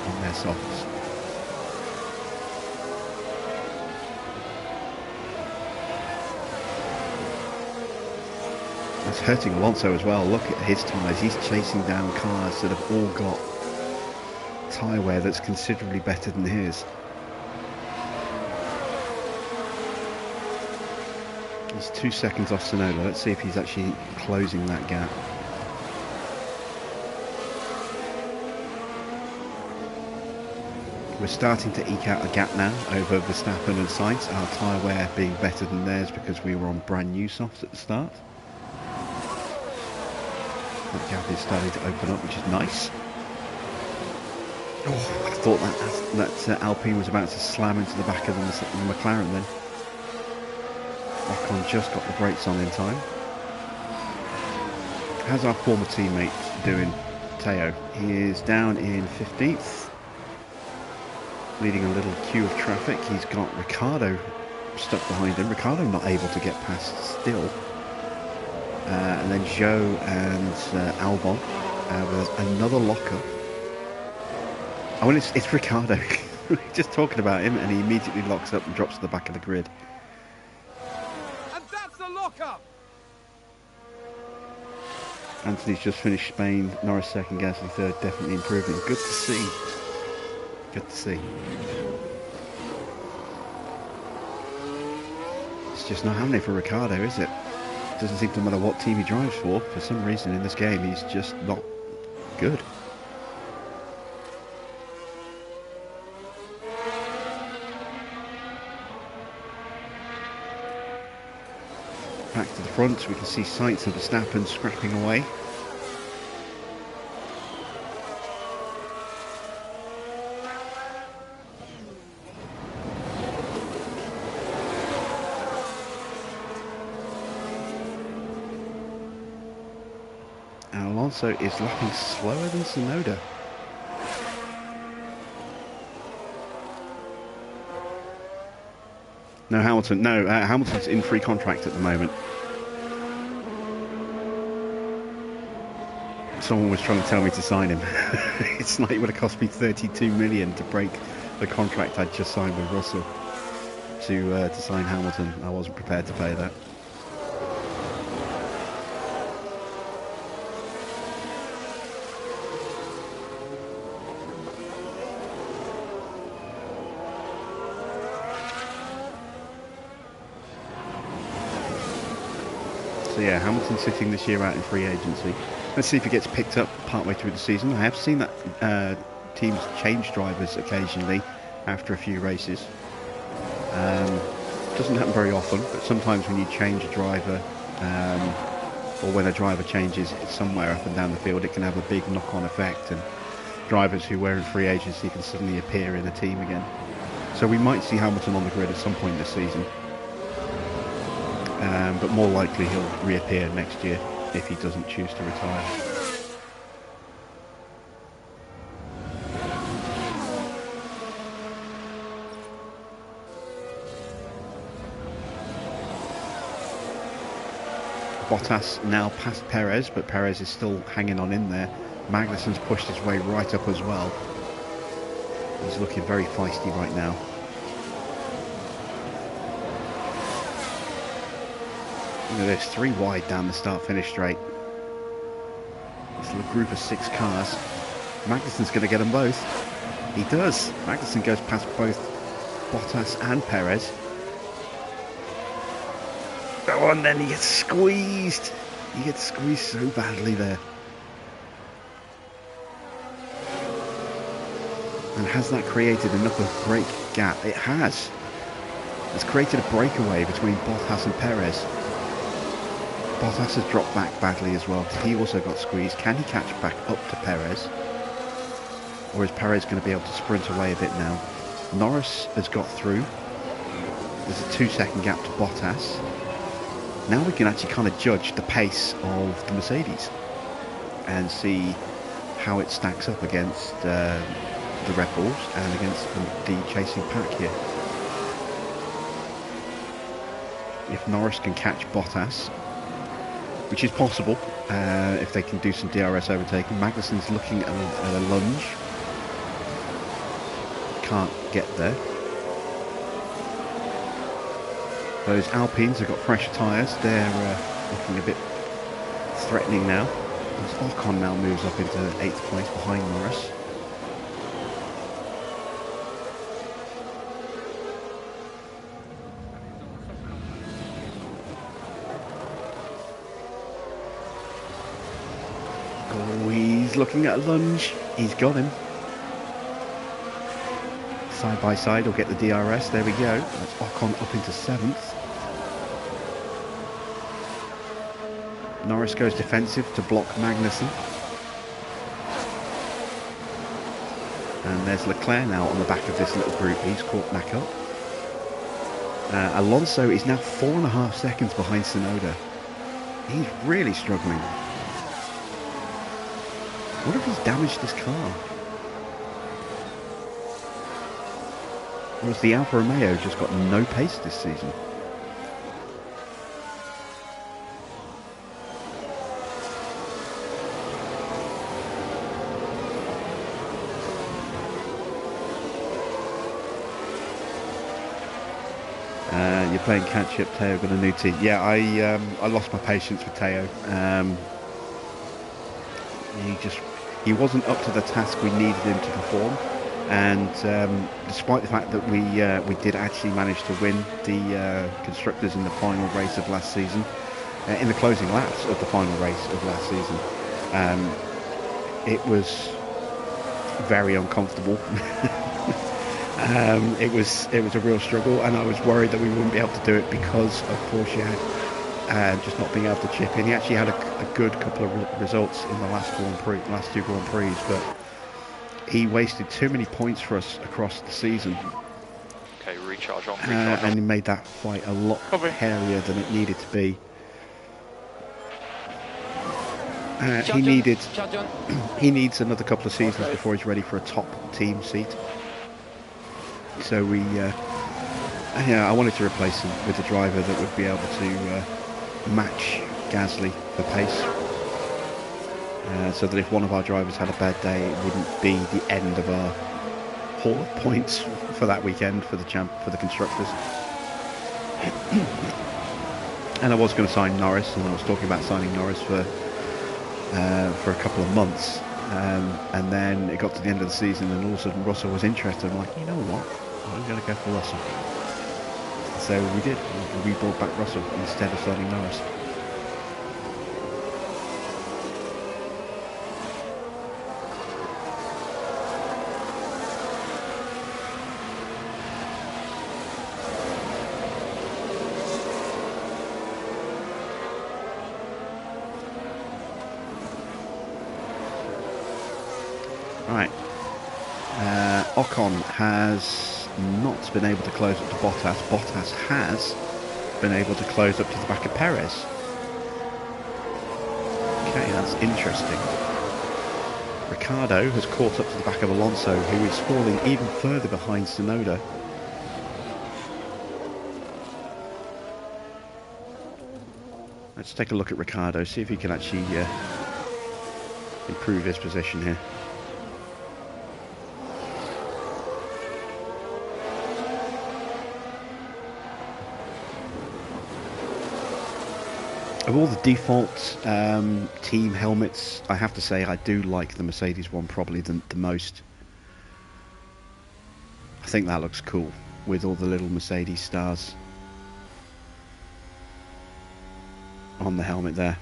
on their softs. That's hurting Alonso as well. Look at his tyres. He's chasing down cars that have all got tyre wear that's considerably better than his. He's 2 seconds off Tsunoda. Let's see if he's actually closing that gap. We're starting to eke out a gap now over Verstappen and Sainz, our tyre wear being better than theirs because we were on brand new softs at the start. That gap is starting to open up, which is nice. Oh, I thought that Alpine was about to slam into the back of the McLaren then. Ocon just got the brakes on in time. How's our former teammate doing, Teo? He is down in 15th, leading a little queue of traffic. He's got Ricciardo stuck behind him. Ricciardo not able to get past still. And then Joe and Albon with another lockup. Oh, and it's Ricciardo. We're just talking about him, and he immediately locks up and drops to the back of the grid. And that's the lockup. Anthony's just finished Spain. Norris second, Gasly third. Definitely improving. Good to see. Good to see. It's just not happening for Ricciardo, is it? Doesn't seem to matter what team he drives for. For some reason in this game, he's just not good. Back to the front, we can see Sainz and Verstappen scrapping away. And Alonso is lapping slower than Tsunoda. No, Hamilton. No, Hamilton's in free contract at the moment. Someone was trying to tell me to sign him. It's like it would have cost me 32 million to break the contract I'd just signed with Russell to sign Hamilton. I wasn't prepared to pay that. So yeah, Hamilton sitting this year out in free agency. Let's see if he gets picked up partway through the season. I have seen that teams change drivers occasionally after a few races. Doesn't happen very often, but sometimes when you change a driver, or when a driver changes somewhere up and down the field, it can have a big knock-on effect, and drivers who were in free agency can suddenly appear in a team again. So we might see Hamilton on the grid at some point this season. But more likely he'll reappear next year if he doesn't choose to retire. Bottas now past Perez, but Perez is still hanging on in there. Magnussen's pushed his way right up as well. He's looking very feisty right now. You know, there's 3 wide down the start-finish straight. This little group of 6 cars. Magnussen's going to get them both. He does. Magnussen goes past both Bottas and Perez. Oh, and then he gets squeezed. He gets squeezed so badly there. And has that created enough of a break gap? It has. It's created a breakaway between Bottas and Perez. Bottas has dropped back badly as well. He also got squeezed. Can he catch back up to Perez? Or is Perez going to be able to sprint away a bit now? Norris has got through. There's a 2-second gap to Bottas. Now we can actually kind of judge the pace of the Mercedes and see how it stacks up against the Red Bulls and against the chasing pack here. If Norris can catch Bottas, which is possible if they can do some DRS overtaking. Magnussen's looking at a lunge. Can't get there. Those Alpines have got fresh tyres. They're looking a bit threatening now. As Ocon now moves up into 8th place behind Norris. Oh, he's looking at a lunge. He's got him. Side by side, he'll get the DRS. There we go. That's Ocon up into 7th. Norris goes defensive to block Magnussen. And there's Leclerc now on the back of this little group. He's caught back up. Alonso is now 4.5 seconds behind Tsunoda. He's really struggling. What if he's damaged his car? Whereas the Alfa Romeo just got no pace this season. You're playing catch up. Teo got a new team. Yeah, I lost my patience with Teo. He wasn't up to the task we needed him to perform, and despite the fact that we did actually manage to win the constructors in the final race of last season, in the closing laps of the final race of last season, it was very uncomfortable. It was a real struggle, and I was worried that we wouldn't be able to do it because of Porsche just not being able to chip in. He actually had a good couple of results in the last two Grand Prix, but he wasted too many points for us across the season. Okay, recharge on. And he made that fight a lot hairier than it needed to be. He needs another couple of seasons before he's ready for a top team seat. So I wanted to replace him with a driver that would be able to match Gasly for pace, so that if one of our drivers had a bad day, it wouldn't be the end of our haul of points for that weekend for the constructors. And I was going to sign Norris, and I was talking about signing Norris for a couple of months, and then it got to the end of the season, and all of a sudden Russell was interested. I'm like, you know what? I'm going to go for Russell. So we did. We brought back Russell instead of signing Norris. Right. Ocon has not been able to close up to Bottas. Bottas has been able to close up to the back of Perez. Okay, that's interesting. Ricciardo has caught up to the back of Alonso, who is falling even further behind Tsunoda. Let's take a look at Ricciardo, see if he can actually improve his position here. Of all the default team helmets, I have to say I do like the Mercedes one probably the most. I think that looks cool with all the little Mercedes stars on the helmet there.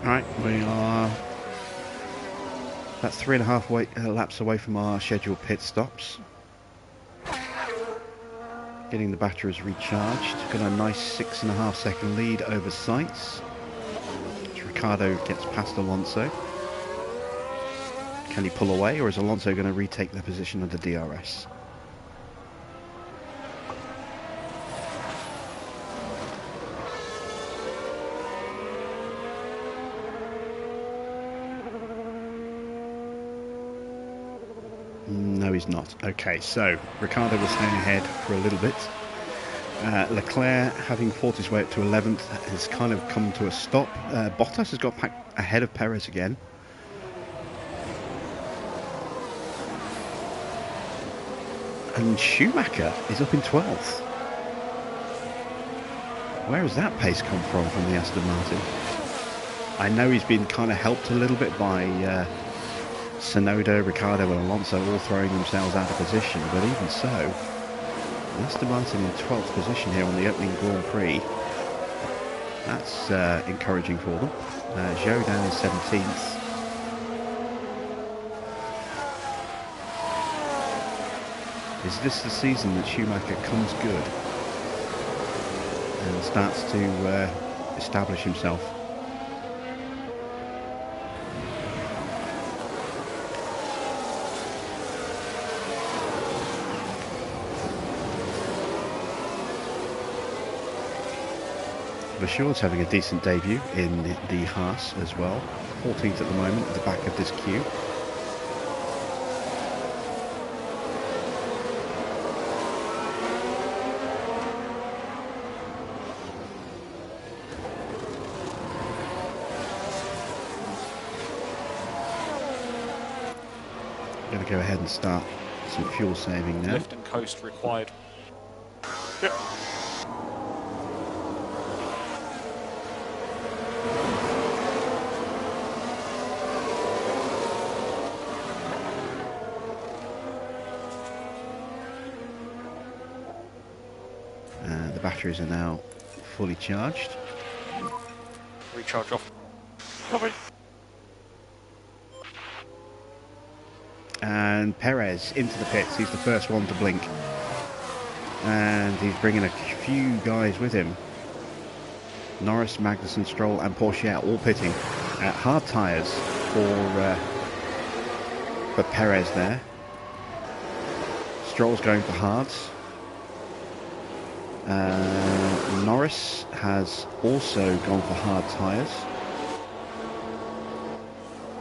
Right, we are about 3.5 laps away from our scheduled pit stops. Getting the batteries recharged. Got a nice 6.5 second lead over Sainz. Ricciardo gets past Alonso. Can he pull away, or is Alonso going to retake the position under DRS? No, he's not. Okay, so Ricciardo was staying ahead for a little bit. Leclerc, having fought his way up to 11th, has kind of come to a stop. Bottas has got back ahead of Perez again. And Schumacher is up in 12th. Where has that pace come from the Aston Martin? I know he's been kind of helped a little bit by Tsunoda, Ricciardo and Alonso all throwing themselves out of position, but even so, Aston Martin in 12th position here on the opening Grand Prix. That's encouraging for them. Zhou down in 17th. Is this the season that Schumacher comes good and starts to establish himself? Bashour's having a decent debut in the Haas as well. 14th at the moment at the back of this queue. Going to go ahead and start some fuel saving now. Lift and coast required. Yep. The batteries are now fully charged. Recharge off. Copy. And Perez into the pits. He's the first one to blink. And he's bringing a few guys with him. Norris, Magnussen, Stroll and Porsche all pitting. Hard tyres for Perez there. Stroll's going for hards. Norris has also gone for hard tyres.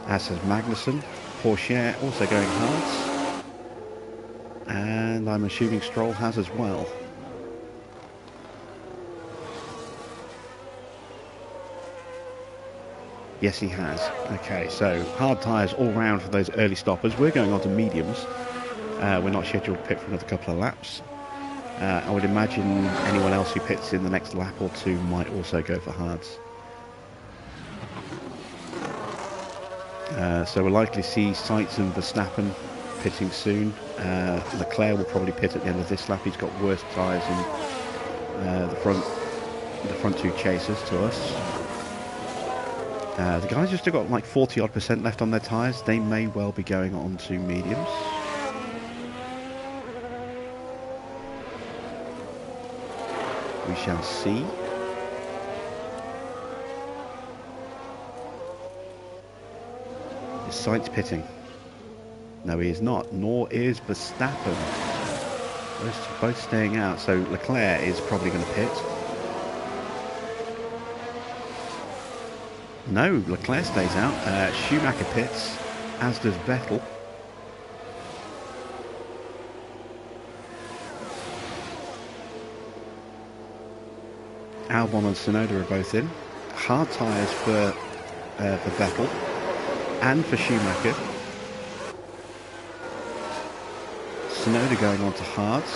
As has Magnussen. Porsche also going hards. And I'm assuming Stroll has as well. Yes, he has. Okay, so hard tyres all round for those early stoppers. We're going on to mediums. We're not scheduled to pit for another couple of laps. I would imagine anyone else who pits in the next lap or two might also go for hards. So we'll likely see Sainz and Verstappen pitting soon. Leclerc will probably pit at the end of this lap. He's got worse tyres than the front two chasers to us. The guys have still got like 40 odd % left on their tyres. They may well be going on to mediums. We shall see. Is Sainz pitting? No, he is not. Nor is Verstappen. Both staying out. So Leclerc is probably going to pit. No, Leclerc stays out. Schumacher pits, as does Vettel. Albon and Tsunoda are both in. Hard tyres for Vettel and for Schumacher. Tsunoda going on to hards.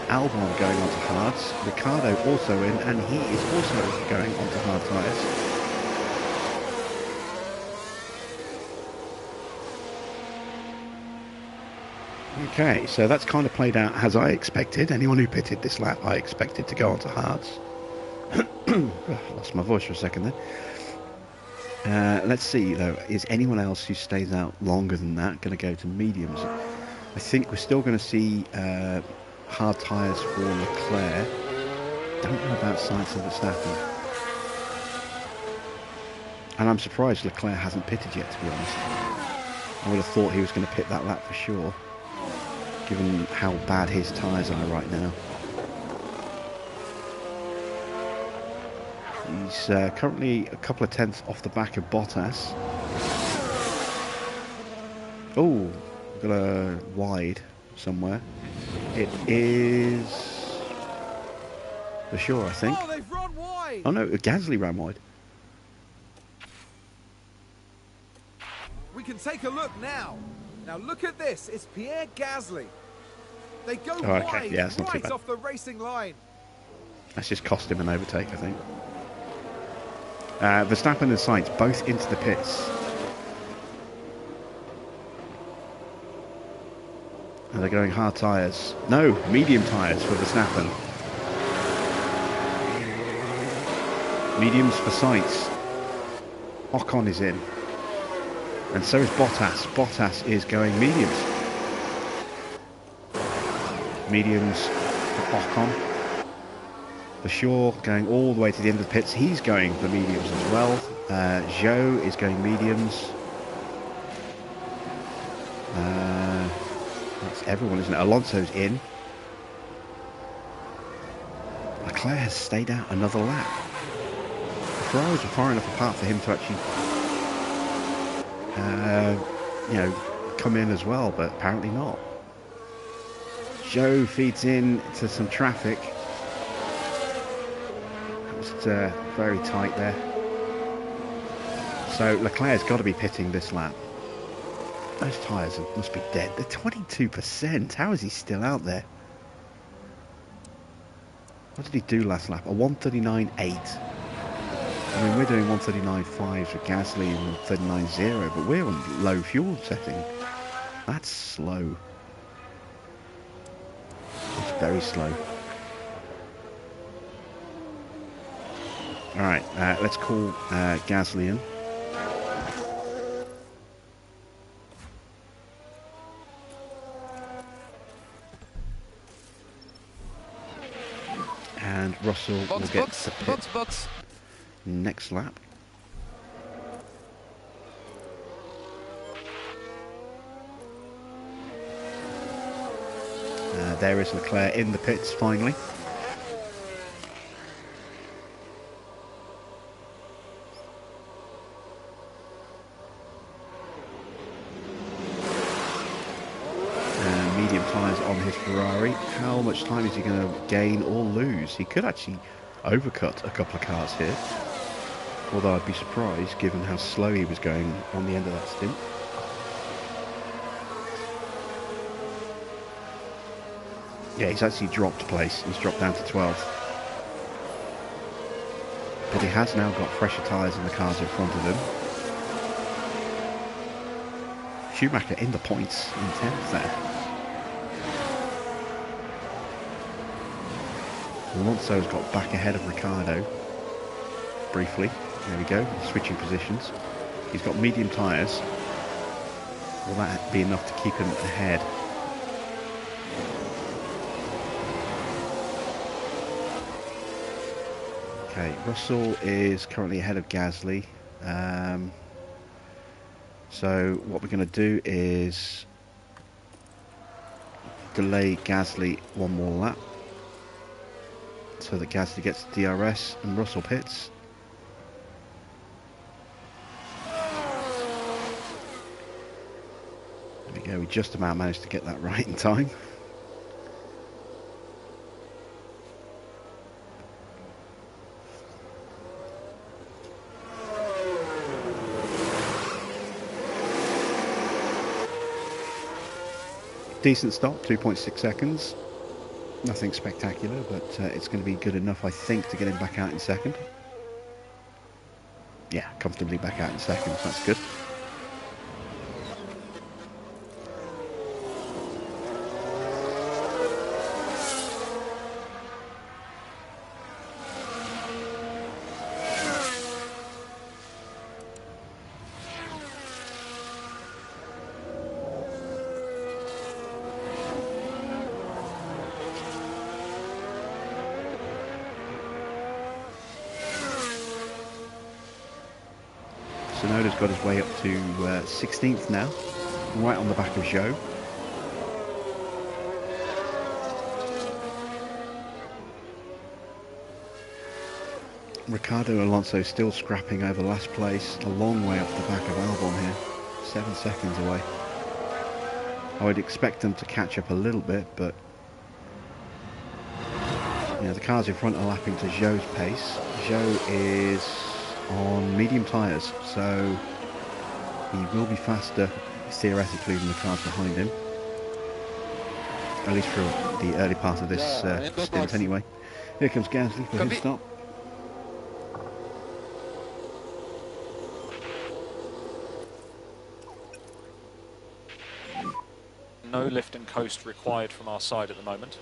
Albon going on to hards. Ricciardo also in, and he is also going on to hard tyres. Okay, so that's kind of played out as I expected. Anyone who pitted this lap, I expected to go on to hards. Lost my voice for a second there. Let's see, though. Is anyone else who stays out longer than that going to go to mediums? I think we're still going to see hard tyres for Leclerc. Don't know about Sainz and Verstappen. And I'm surprised Leclerc hasn't pitted yet, to be honest. I would have thought he was going to pit that lap for sure, given how bad his tyres are right now. He's currently a couple of tenths off the back of Bottas. Oh, got a wide somewhere. It is for sure, I think. Oh, they've run wide. Oh no, Gasly ran wide. We can take a look now. Now look at this. It's Pierre Gasly. They go wide, yeah, it's not too right bad. off the racing line. That's just cost him an overtake, I think. Verstappen and Sainz both into the pits. And they're going hard tyres. No, medium tyres for Verstappen. Mediums for Sainz. Ocon is in. And so is Bottas. Bottas is going mediums. Mediums for Ocon. For sure, going all the way to the end of the pits. He's going for mediums as well. Zhou is going mediums. That's everyone, isn't it? Alonso's in. Leclerc has stayed out another lap. The Ferraris are far enough apart for him to actually, come in as well, but apparently not. Zhou feeds in to some traffic. Just very tight there. So Leclerc's got to be pitting this lap. Those tyres must be dead. They're 22%. How is he still out there? What did he do last lap? A 139.8. I mean, we're doing 139.5s with Gasly and 139.0, but we're on low fuel setting. That's slow. It's very slow. Alright, let's call Gasly in. And Russell will get to pit next lap. There is Leclerc in the pits finally. Medium tyres on his Ferrari. How much time is he going to gain or lose? He could actually overcut a couple of cars here. Although I'd be surprised given how slow he was going on the end of that stint. Yeah, he's actually dropped place. He's dropped down to 12th. But he has now got fresher tyres in the cars in front of him. Schumacher in the points in 10th there. Alonso's got back ahead of Ricciardo. Briefly. There we go. Switching positions. He's got medium tyres. Will that be enough to keep him ahead? Okay, Russell is currently ahead of Gasly. So what we're going to do is delay Gasly one more lap so that Gasly gets DRS and Russell pits. There we go, we just about managed to get that right in time. Decent stop, 2.6 seconds. Nothing spectacular, but it's going to be good enough, I think, to get him back out in second. Yeah, comfortably back out in second, so that's good. Tsunoda's got his way up to 16th now, right on the back of Zhou. Ricciardo and Alonso still scrapping over last place, a long way off the back of Albon here, 7 seconds away. I would expect them to catch up a little bit, but the cars in front are lapping to Zhou's pace. Zhou is on medium tyres, so he will be faster theoretically than the cars behind him, at least for the early part of this stint anyway. Here comes Gasly for his stop. No lift and coast required from our side at the moment.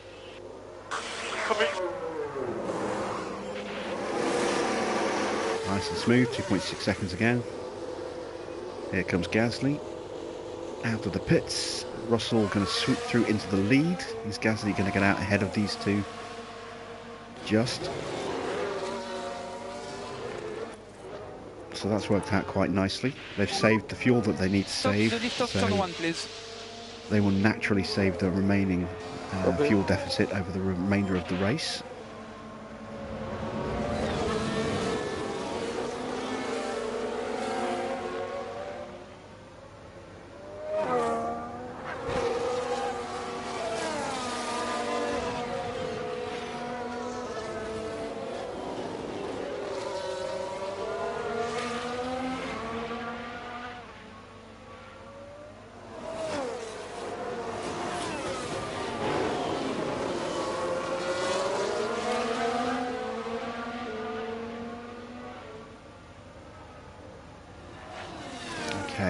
Nice and smooth, 2.6 seconds again. Here comes Gasly. Out of the pits. Russell going to swoop through into the lead. Is Gasly going to get out ahead of these two? Just. So that's worked out quite nicely. They've saved the fuel that they need to save. So they will naturally save the remaining fuel deficit over the remainder of the race.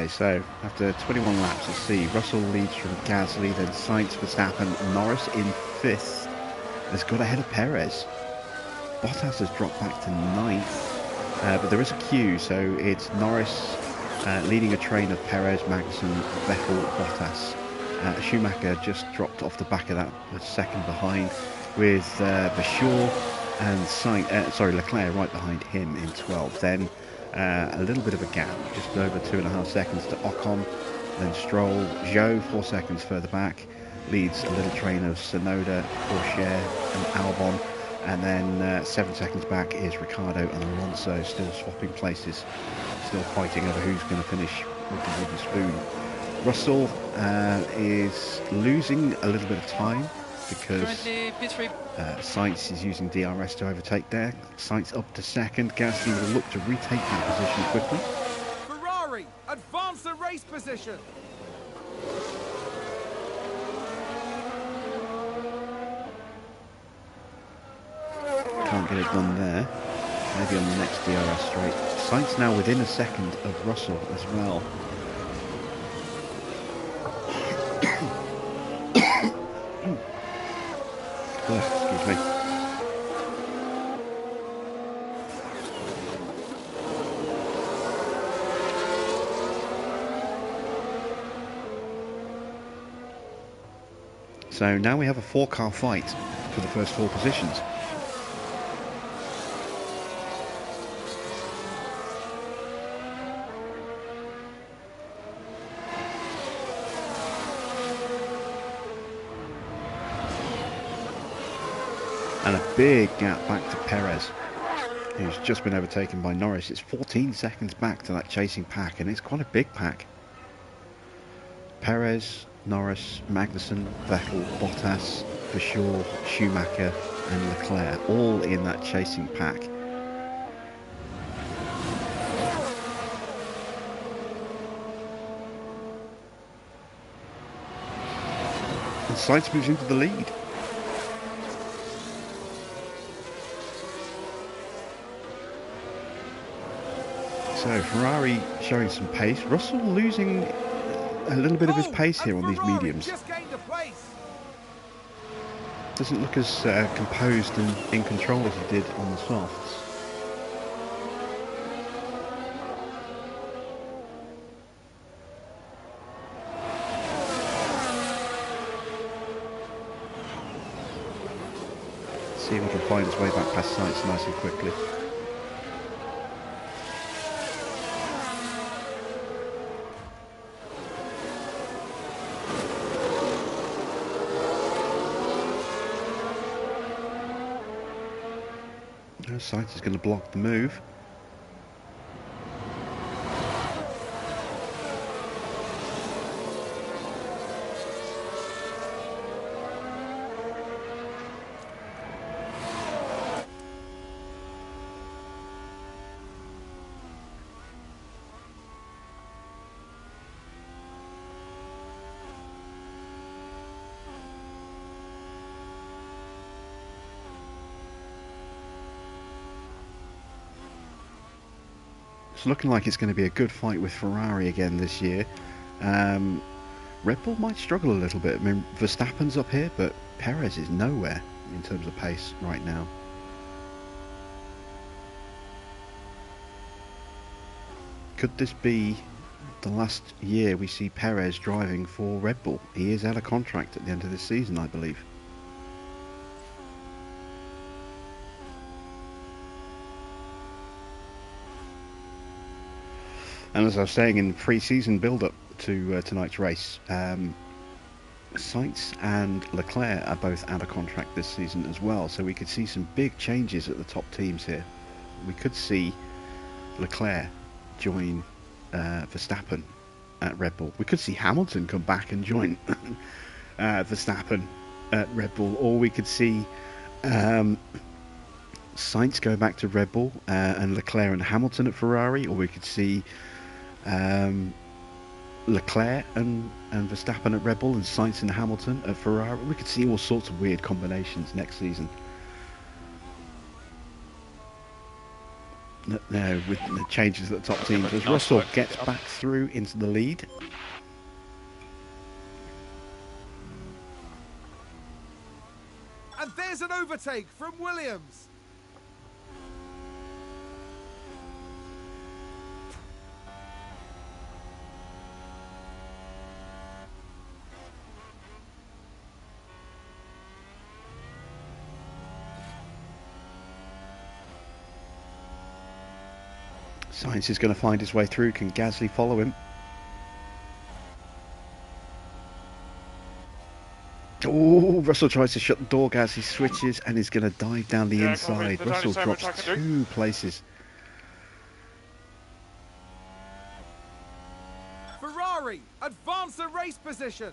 Okay, so after 21 laps, let's see. Russell leads from Gasly, then Sainz, Verstappen, Norris in 5th. Has got ahead of Perez. Bottas has dropped back to 9th, but there is a queue, so it's Norris leading a train of Perez, Magnussen, Vettel, Bottas. Schumacher just dropped off the back of that, a second behind, with Bashir and Leclerc right behind him in 12th. Then a little bit of a gap, just over 2.5 seconds to Ocon, then Stroll. Zhou 4 seconds further back leads a little train of Sonoda, Pourchaire and Albon, and then 7 seconds back is Ricciardo and Alonso, still swapping places, still fighting over who's going to finish with the wooden spoon. Russell is losing a little bit of time because Sainz is using DRS to overtake there. Sainz up to second. Gasly will look to retake that position quickly. Ferrari, advance the race position. Can't get it done there. Maybe on the next DRS straight. Sainz now within a second of Russell as well. Excuse me. So now we have a 4-car fight for the first 4 positions. And a big gap back to Perez, who's just been overtaken by Norris. It's 14 seconds back to that chasing pack, and it's quite a big pack. Perez, Norris, Magnussen, Vettel, Bottas, Bashir, Schumacher and Leclerc, all in that chasing pack. And Sainz moves into the lead. So Ferrari showing some pace. Russell losing a little bit of his pace here on these mediums. Doesn't look as composed and in control as he did on the softs. See if he can find his way back past Sainz nice and quickly. Sainz is going to block the move. It's looking like it's going to be a good fight with Ferrari again this year. Red Bull might struggle a little bit. I mean, Verstappen's up here, but Perez is nowhere in terms of pace right now. Could this be the last year we see Perez driving for Red Bull? He is out of contract at the end of this season, I believe. And as I was saying in the pre-season build-up to tonight's race, Sainz and Leclerc are both out of contract this season as well, so we could see some big changes at the top teams here. We could see Leclerc join Verstappen at Red Bull. We could see Hamilton come back and join Verstappen at Red Bull, or we could see Sainz go back to Red Bull and Leclerc and Hamilton at Ferrari, or we could see Leclerc and Verstappen at Red Bull and Sainz and Hamilton at Ferrari. We could see all sorts of weird combinations next season. No, with the changes at the top teams, as Nice Russell work. gets back through into the lead. And there's an overtake from Williams. Sainz is going to find his way through. Can Gasly follow him? Oh, Russell tries to shut the door. Gasly switches and is going to dive down the inside. there's Russell only so much drops I can do. 2 places. Ferrari advance the race position.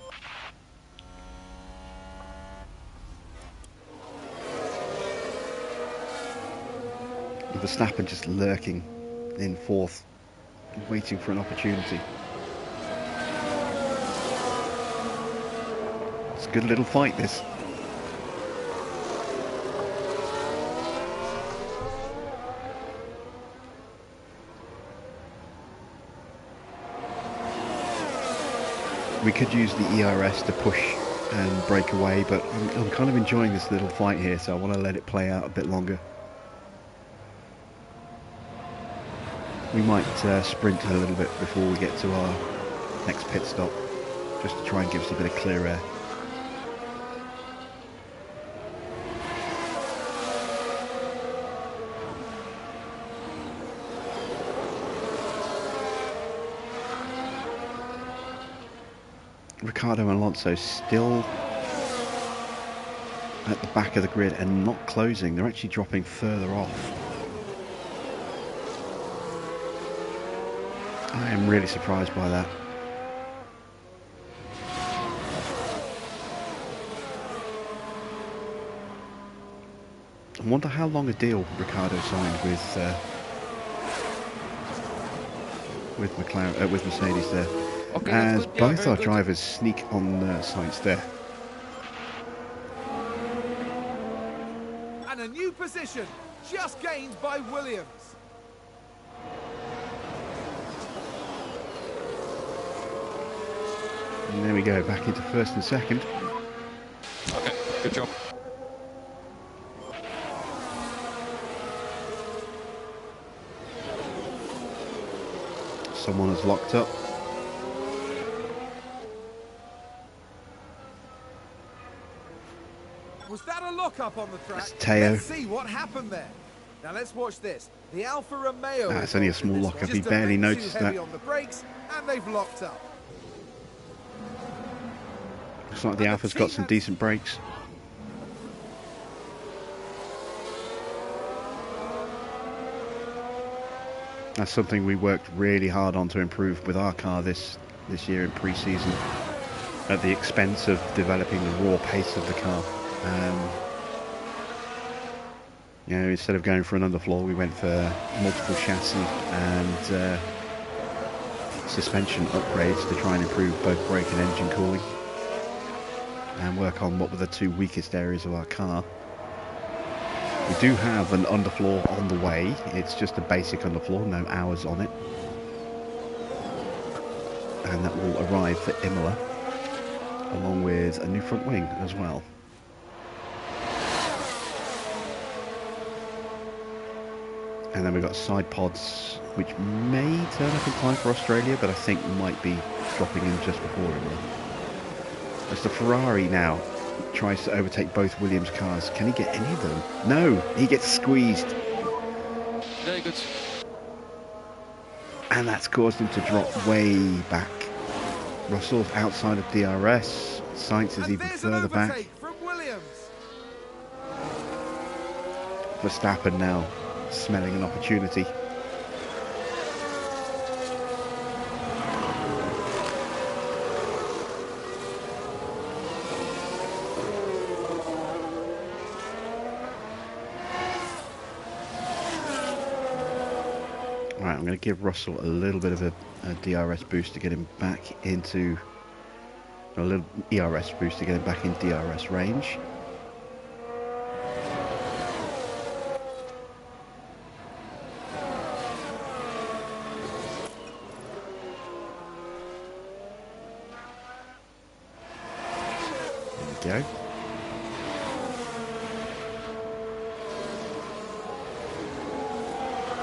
Verstappen just lurking in 4th, waiting for an opportunity. It's a good little fight, this. We could use the ERS to push and break away, but I'm kind of enjoying this little fight here, so I want to let it play out a bit longer. We might sprint a little bit before we get to our next pit stop, just to try and give us a bit of clear air. Ricciardo and Alonso still at the back of the grid and not closing. They're actually dropping further off. I am really surprised by that. I wonder how long a deal Ricciardo signed with McLaren, with Mercedes there. Okay, As that's good. Yeah, both very our good. drivers sneak on Sainz there. And a new position just gained by Williams. And there we go, back into 1st and 2nd. Okay, good job. Someone has locked up. Was that a lock-up on the track? That's Teo. Let's see what happened there. Now let's watch this. The Alfa Romeo. Ah, it's only a involved in small this lock-up. one. He Just a barely bit noticed too heavy that. on the brakes, and they've locked up. Looks like the Alpha's got some decent brakes. That's something we worked really hard on to improve with our car this year in pre-season, at the expense of developing the raw pace of the car. You know, instead of going for an underfloor, we went for multiple chassis and suspension upgrades to try and improve both brake and engine cooling, and work on what were the 2 weakest areas of our car. We do have an underfloor on the way. It's just a basic underfloor, no hours on it, and that will arrive for Imola, along with a new front wing as well. And then we've got side pods, which may turn up in time for Australia, but I think might be dropping in just before Imola. As the Ferrari now tries to overtake both Williams cars. Can he get any of them? No, he gets squeezed. Very good. And that's caused him to drop way back. Russell's outside of DRS. Sainz is And even there's an further back. overtake from Williams. Verstappen now smelling an opportunity. Right, I'm going to give Russell a little bit of a DRS boost to get him back into a little ERS boost to get him back in DRS range. go.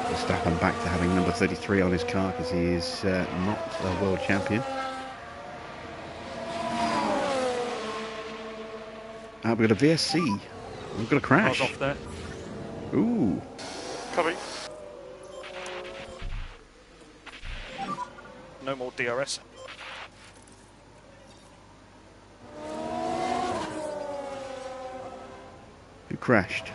Verstappen back to having number 33 on his car because he is not a world champion. We've got a VSC. We've got a crash. Car's off there. Ooh. Copy. No more DRS. Who crashed?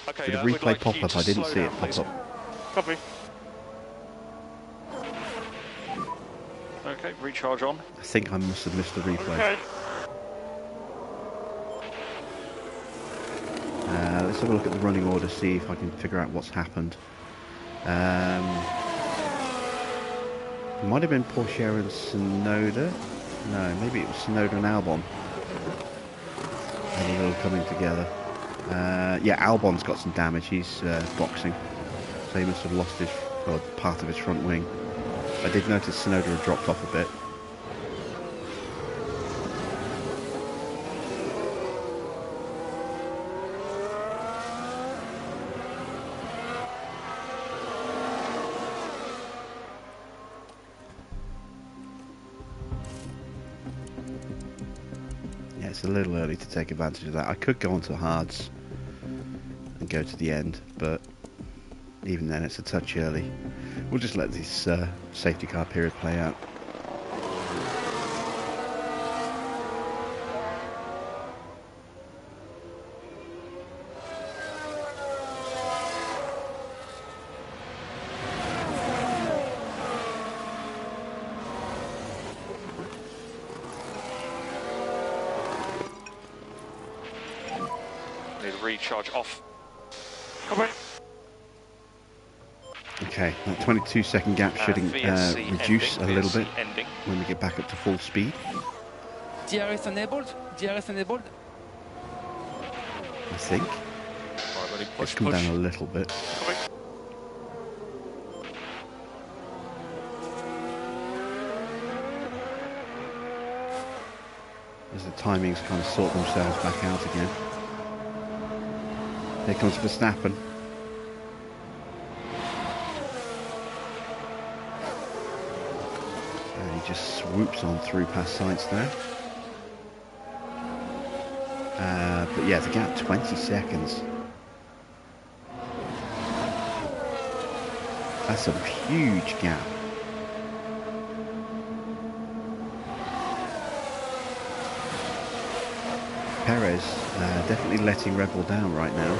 Okay, Did the we'd replay like pop you up? to I didn't slow see it down, pop please. up. Copy. Okay, recharge on. I think I must have missed the replay. Okay. Let's have a look at the running order, see if I can figure out what's happened. It might have been Porsche and Tsunoda. No, maybe it was Tsunoda and Albon. Had a little coming together. Yeah, Albon's got some damage. He's boxing, so he must have lost his part of his front wing. I did notice Tsunoda had dropped off a bit. Yeah, it's a little early to take advantage of that. I could go onto hards and go to the end, but even then it's a touch early. We'll just let this safety car period play out. Need a recharge off. Okay, that 22-second gap should reduce a little bit when we get back up to full speed. DRS enabled. DRS enabled. I think. Right, ready, It's push, come push. down a little bit. Copy. As the timings kind of sort themselves back out again. Here comes Verstappen. And he just swoops on through past Sainz there. But yeah, the gap 20 seconds. That's a huge gap. Perez definitely letting Red Bull down right now.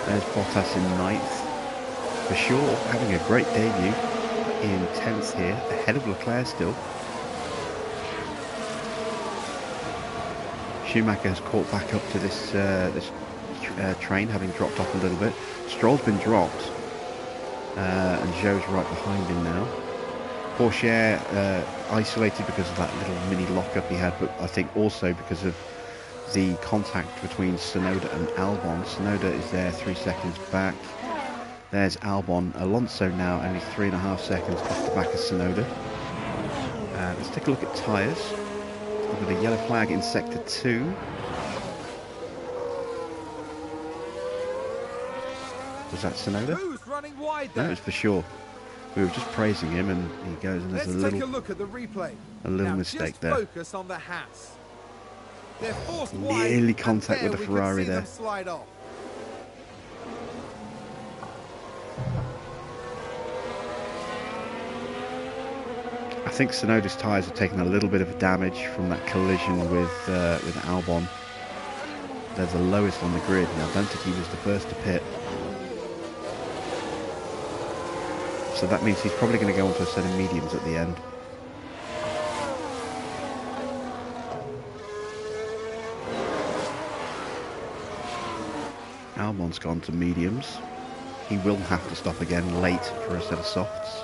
There's Bottas in 9th. For sure, having a great debut in 10th here, ahead of Leclerc still. Schumacher has caught back up to this train, having dropped off a little bit. Stroll's been dropped, and Zhou's right behind him now. Porsche isolated because of that little mini lockup he had, but I think also because of the contact between Tsunoda and Albon. Tsunoda is there 3 seconds back. There's Albon. Alonso now only 3.5 seconds off the back of Tsunoda. Let's take a look at tyres. We've got a yellow flag in sector 2. Was that Tsunoda? Who's running wide No, there? it's for sure. We were just praising him, and he goes, and there's Let's take a look at the replay. a little Now, mistake just there. focus on the Haas. They're forced wide, Nearly and contact there with the we could Ferrari see there. them slide off. I think Tsunoda's tyres have taken a little bit of damage from that collision with Albon. They're the lowest on the grid, and I don't think he was the first to pit. So that means he's probably going to go onto a set of mediums at the end. Albon's gone to mediums. He will have to stop again late for a set of softs.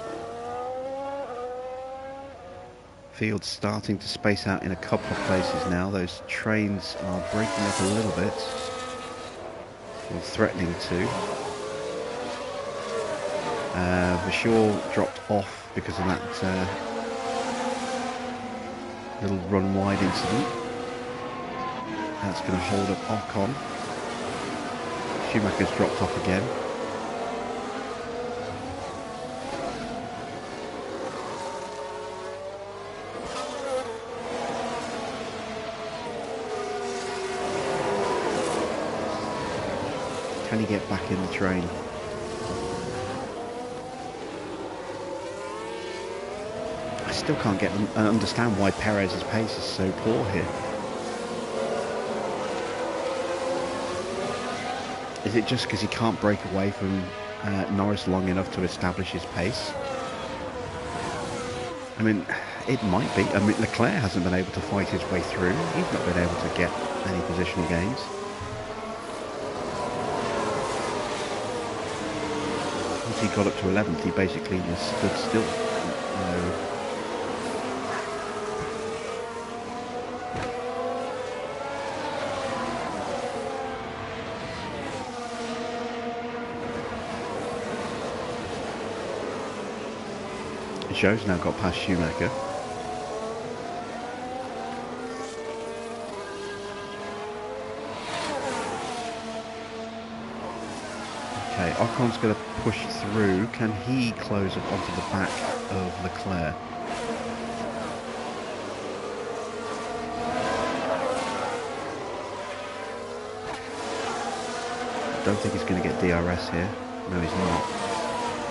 Field's starting to space out in a couple of places now. Those trains are breaking up a little bit, or threatening to. Vachor dropped off because of that Little run wide incident. That's going to hold up Ocon. Schumacher's dropped off again. Can he get back in the train? I still can't get understand why Perez's pace is so poor here. Is it just because he can't break away from Norris long enough to establish his pace? I mean, it might be. I mean, Leclerc hasn't been able to fight his way through. He's not been able to get any positional gains. Once he got up to 11th, he basically just stood still. Zhou's now got past Schumacher. Okay, Ocon's going to push through. Can he close up onto the back of Leclerc? Don't think he's going to get DRS here. No, he's not.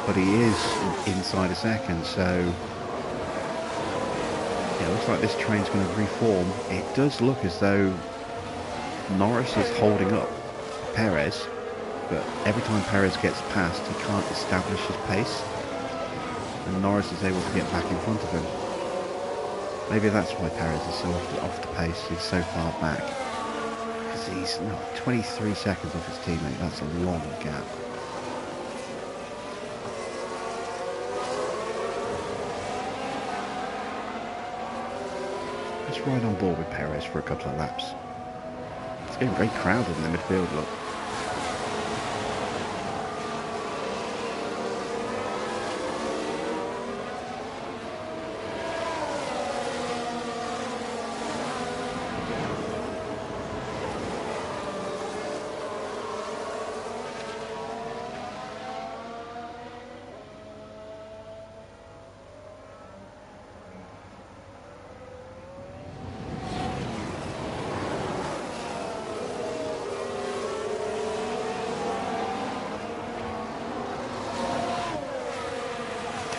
But he is inside a second, so yeah, looks like this train's going to reform. It does look as though Norris is holding up Perez, but every time Perez gets past, he can't establish his pace, and Norris is able to get back in front of him. Maybe that's why Perez is so off the pace. He's so far back, because he's 23 seconds off his teammate. That's a long gap. Let's ride on board with Perez for a couple of laps. It's getting very crowded in the midfield, look.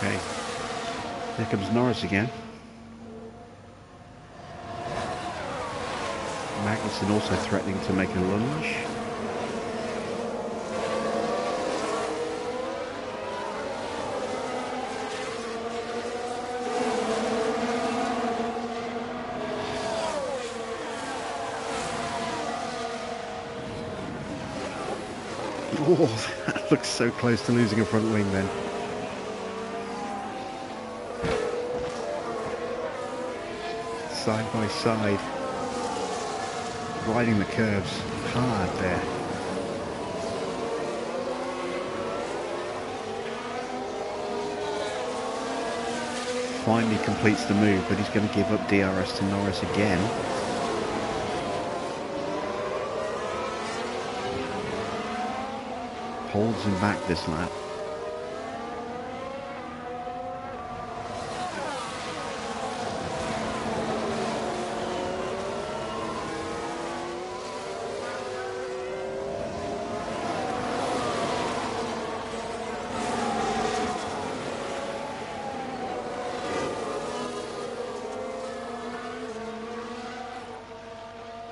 Okay, here comes Norris again. Magnussen also threatening to make a lunge. Oh, that looks so close to losing a front wing then. Side by side, riding the curves hard there. Finally completes the move, but he's going to give up DRS to Norris again. Holds him back this lap.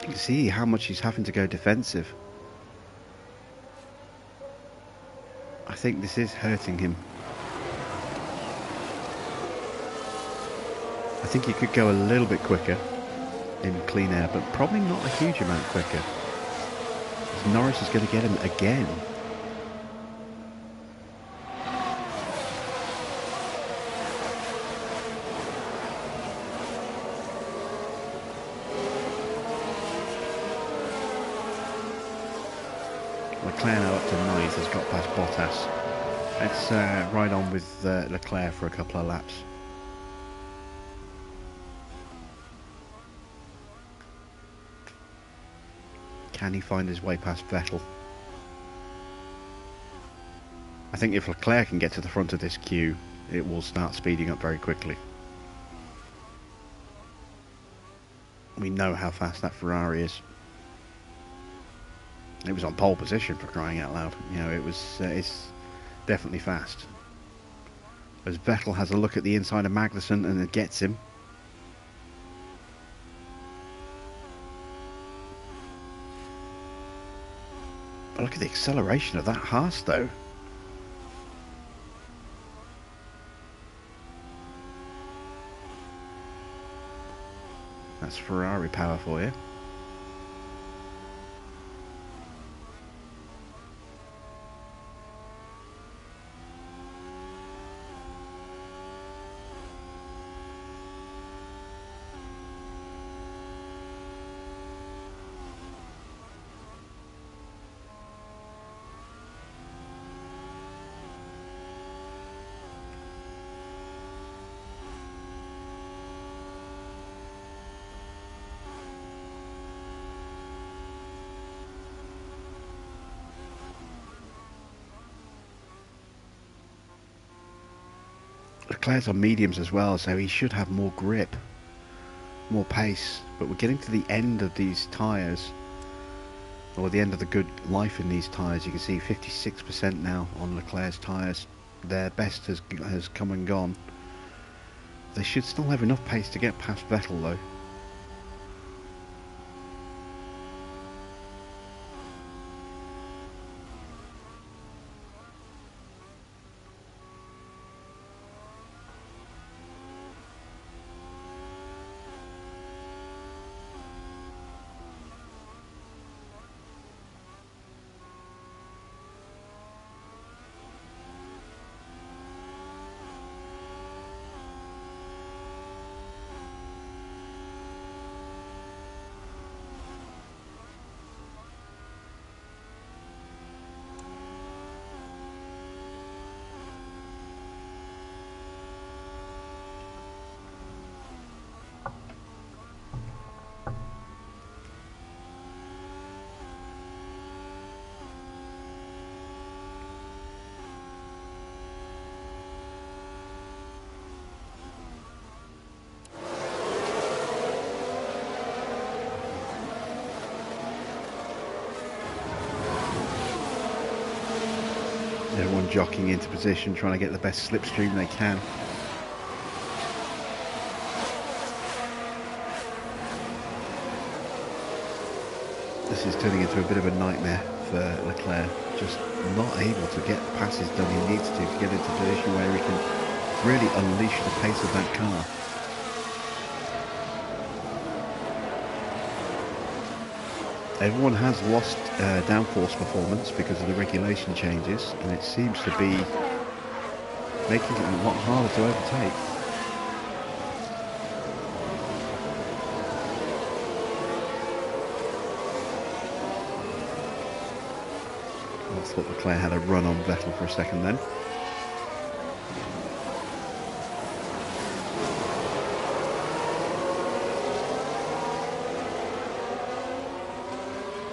You can see how much he's having to go defensive. I think this is hurting him. I think he could go a little bit quicker in clean air, but probably not a huge amount quicker. Norris is going to get him again. Leclerc now up to 9th, has got past Bottas. Let's ride on with Leclerc for a couple of laps. Can he find his way past Vettel? I think if Leclerc can get to the front of this queue, it will start speeding up very quickly. We know how fast that Ferrari is. It was on pole position, for crying out loud. You know, it's definitely fast. As Vettel has a look at the inside of Magnussen and it gets him. But look at the acceleration of that Haas though. That's Ferrari power for you. Leclerc's on mediums as well, so he should have more grip, more pace. But we're getting to the end of these tyres, or the end of the good life in these tyres. You can see 56% now on Leclerc's tyres. Their best has come and gone. They should still have enough pace to get past Vettel though. Everyone jockeying into position, trying to get the best slipstream they can. This is turning into a bit of a nightmare for Leclerc. Just not able to get the passes done he needs to get into a position where he can really unleash the pace of that car. Everyone has lost downforce performance because of the regulation changes, and it seems to be making it a lot harder to overtake. I thought Leclerc had a run on Vettel for a second then.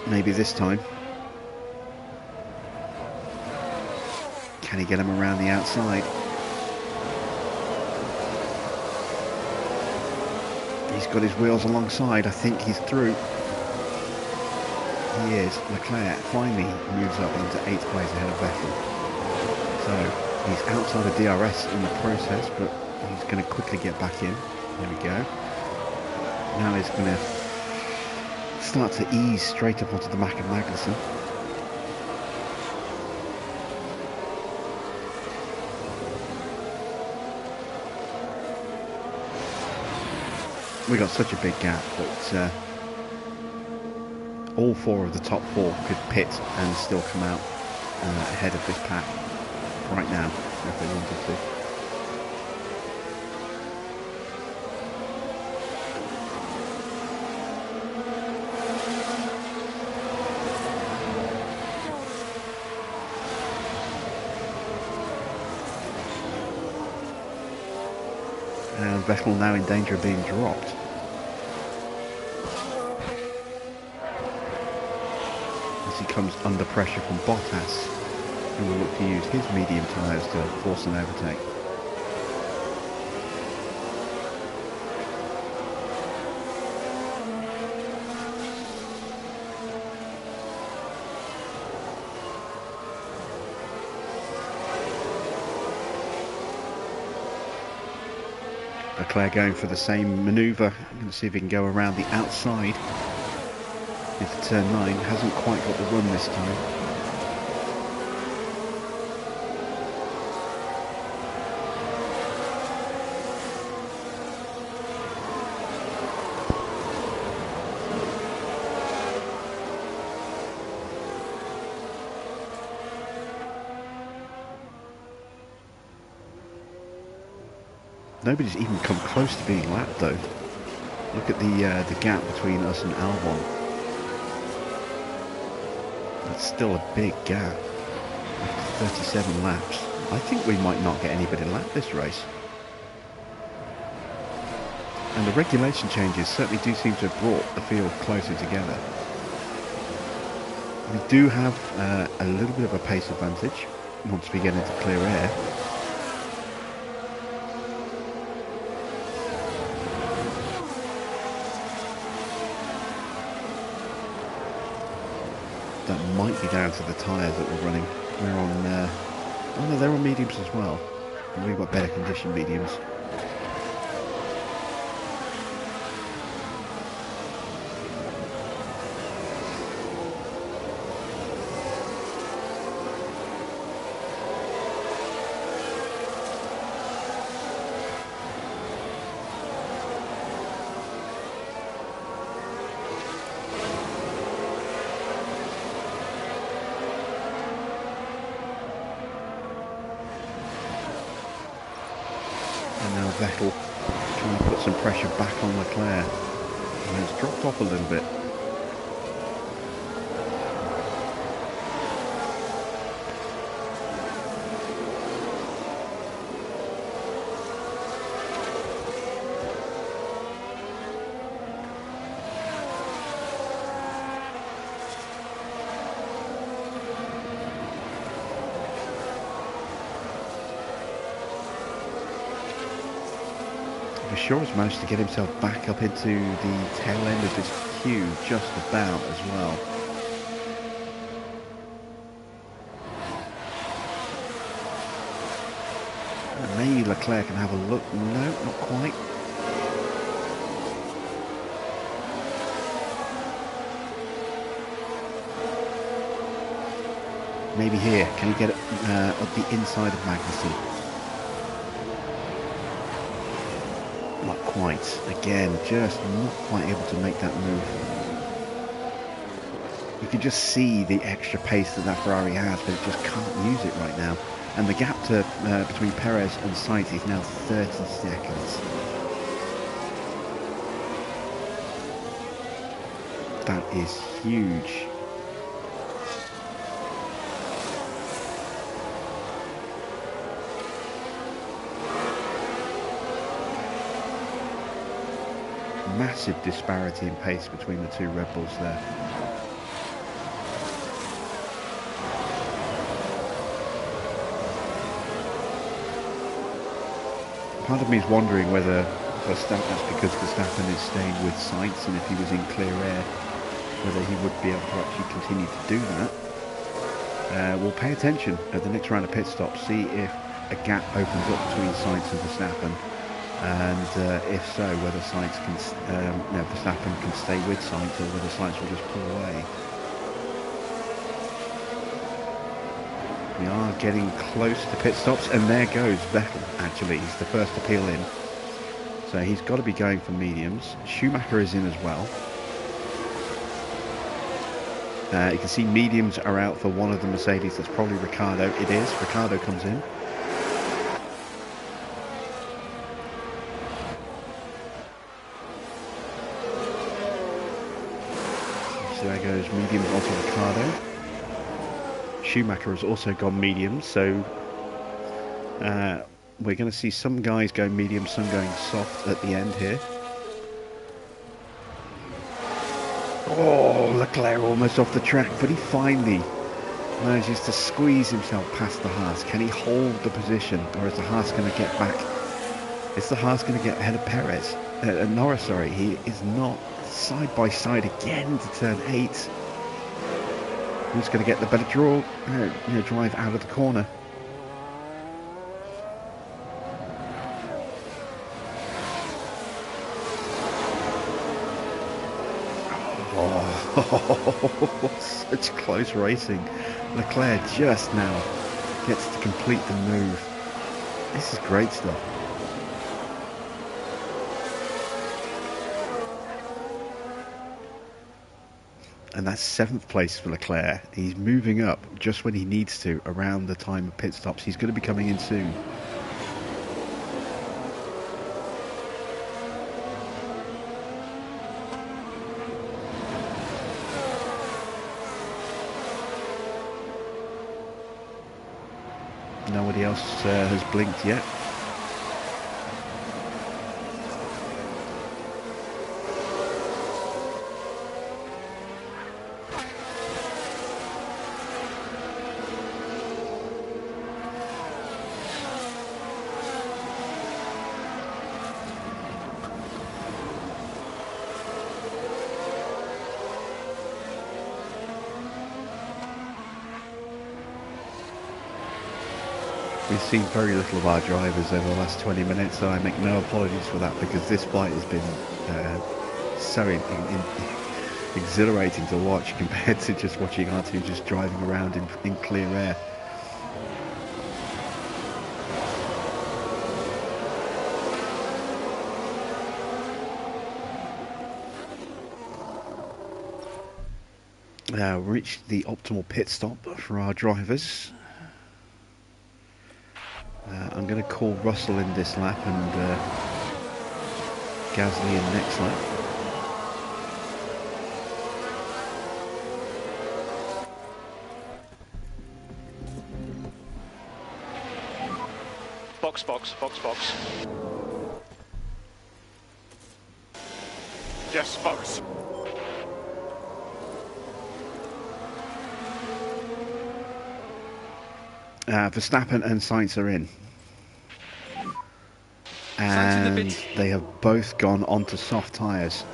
Maybe this time. Can he get him around the outside? He's got his wheels alongside. I think he's through. He is. Leclerc finally moves up into 8th place ahead of Vettel. So he's outside of DRS in the process, but he's going to quickly get back in. There we go. Now he's going to start to ease straight up onto the back of Magnussen. We got such a big gap that all 4 of the top 4 could pit and still come out ahead of this pack right now if they wanted to. And Vettel now in danger of being dropped. obviously comes under pressure from Bottas, who will look to use his medium tyres to force an overtake. Leclerc going for the same manoeuvre. I'm going to see if he can go around the outside into turn 9. Hasn't quite got the run this time. Nobody's even come close to being lapped though. Look at the gap between us and Albon. That's still a big gap. After 37 laps. I think we might not get anybody lapped this race. And the regulation changes certainly do seem to have brought the field closer together. We do have a little bit of a pace advantage once we get into clear air. That might be down to the tyres that we're running. We're on, oh no, they're on mediums as well. And we've got better condition mediums. Vettel trying to put some pressure back on Leclerc, and it's dropped off a little bit. Sure has managed to get himself back up into the tail end of this queue just about as well. And maybe Leclerc can have a look. No, not quite. Maybe here. Can he get it up the inside of Magnussen? Not quite. Again, just not quite able to make that move. You can just see the extra pace that Ferrari has, but it just can't use it right now. And the gap to between Perez and Sainz is now 30 seconds. That is huge. Massive disparity in pace between the two Red Bulls there. Part of me is wondering whether that's because Verstappen is staying with Sainz, and if he was in clear air, whether he would be able to actually continue to do that. We'll pay attention at the next round of pit stops, see if a gap opens up between Sainz and Verstappen. And if so, whether Sainz can, Verstappen can stay with Sainz, or whether Sainz will just pull away. We are getting close to pit stops, and there goes Vettel. Actually, he's the first to peel in, so he's got to be going for mediums. Schumacher is in as well. You can see mediums are out for one of the Mercedes. That's probably Ricciardo. It is. Ricciardo comes in. So there goes mediums onto Ricciardo. Schumacher has also gone mediums, so we're going to see some guys going medium, some going soft at the end here. Oh, Leclerc almost off the track, but he finally manages to squeeze himself past the Haas. Can he hold the position, or is the Haas going to get back? Is the Haas going to get ahead of Perez? Norris, sorry. He is not. Side by side again to turn 8. Who's going to get the better drive out of the corner? Oh, such close racing. Leclerc just now gets to complete the move. This is great stuff. And that's 7th place for Leclerc. He's moving up just when he needs to around the time of pit stops. He's going to be coming in soon. Nobody else has blinked yet. We've seen very little of our drivers over the last 20 minutes, so I make no apologies for that, because this flight has been so exhilarating to watch compared to just watching R2 just driving around in clear air. Reached the optimal pit stop for our drivers. I'm going to call Russell in this lap and Gasly in next lap. Box, box, box, box. Yes, box. Verstappen and Sainz are in. And they have both gone onto soft tyres.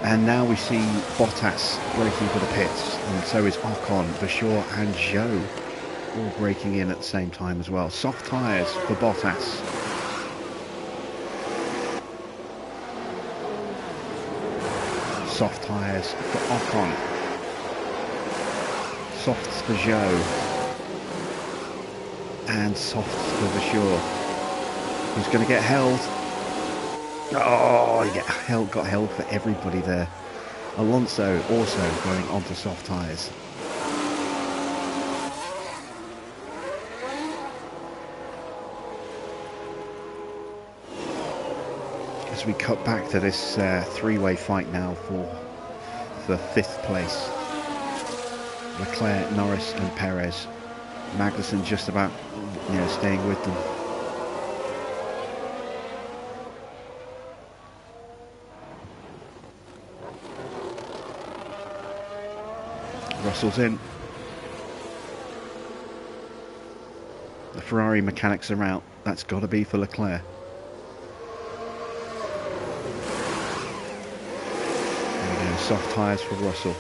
And now we see Bottas braking for the pits, and so is Ocon, Vasseur and Zhou all braking in at the same time as well. Soft tyres for Bottas. Soft tyres for Ocon. Softs for Zhou. And softs for Vasseur. Who's going to get held? Oh, he got held for everybody there. Alonso also going onto soft tyres. As we cut back to this three-way fight now for the 5th place. Leclerc, Norris and Perez. Magnussen just about staying with them. Russell's in. The Ferrari mechanics are out. That's got to be for Leclerc. Soft tyres for Russell.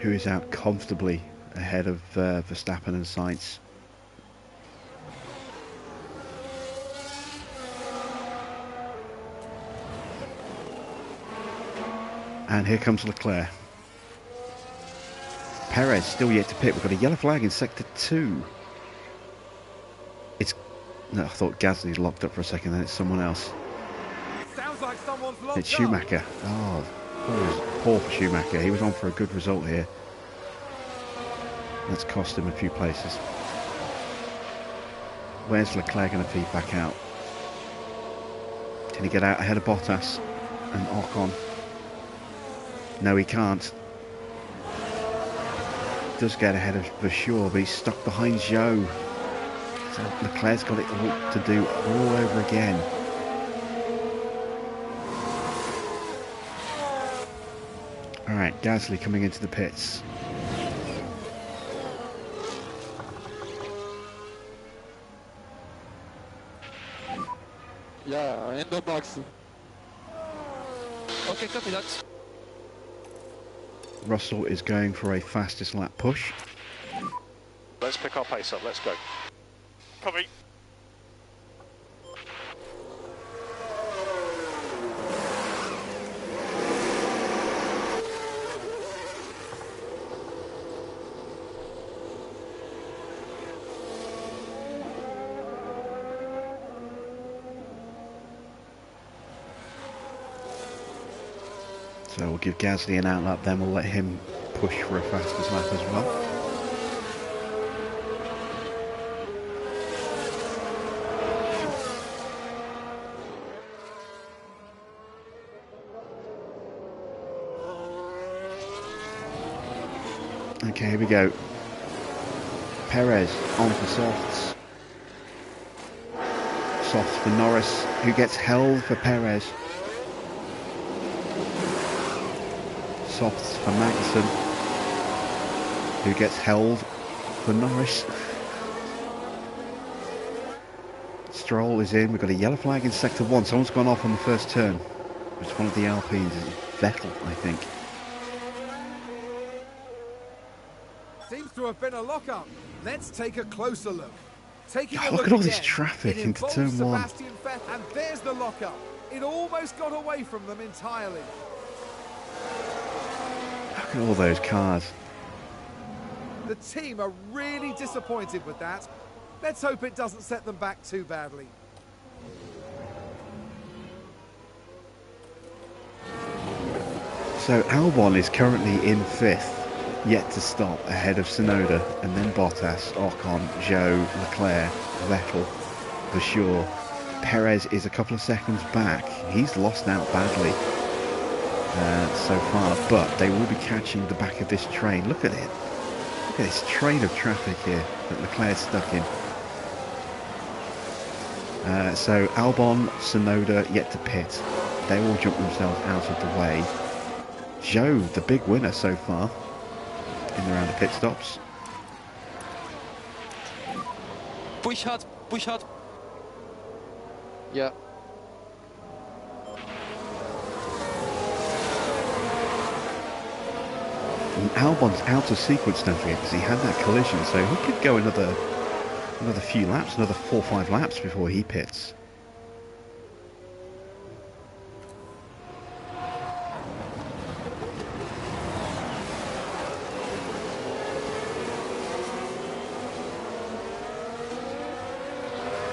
Who is out comfortably ahead of Verstappen and Sainz. And here comes Leclerc. Perez still yet to pit. We've got a yellow flag in sector 2. No, I thought Gasly's locked up for a second, then it's someone else. Sounds like someone's locked It's Schumacher. Oh, poor for Schumacher. He was on for a good result here. That's cost him a few places. Where's Leclerc going to feed back out? Can he get out ahead of Bottas and Ocon? No, he can't. does get ahead of for sure, but he's stuck behind Zhou. So Leclerc's got it all to do all over again. Alright, Gasly coming into the pits. Yeah, in the box. Okay, copy that. Russell is going for a fastest lap push. Let's pick our pace up. Let's go. Copy. So we'll give Gasly an outlap, then we'll let him push for a fastest lap as well. Okay, here we go. Perez on for softs. Softs for Norris, who gets held for Perez. Softs for Magnussen, who gets held for Norris. Stroll is in. We've got a yellow flag in sector 1. Someone's gone off on the first turn. It's one of the Alpines. Vettel, I think. Seems to have been a lock-up. Let's take a closer look. Taking a Look look at all this again, traffic it into involves turn 1. Sebastian Vettel, and there's the lock-up. It almost got away from them entirely. Look at all those cars. The team are really disappointed with that. Let's hope it doesn't set them back too badly. So Albon is currently in 5th, yet to stop, ahead of Tsunoda, and then Bottas, Ocon, Zhou, Leclerc, Vettel, for sure. Perez is a couple of seconds back. He's lost out badly so far, but they will be catching the back of this train. Look at it. Look at this train of traffic here that Leclerc's stuck in. So Albon, Tsunoda yet to pit. They all jump themselves out of the way. Zhou, the big winner so far in the round of pit stops. Push hard, push hard. Yeah. And Albon's out of sequence, don't forget, because he had that collision, so he could go another few laps, another 4 or 5 laps before he pits.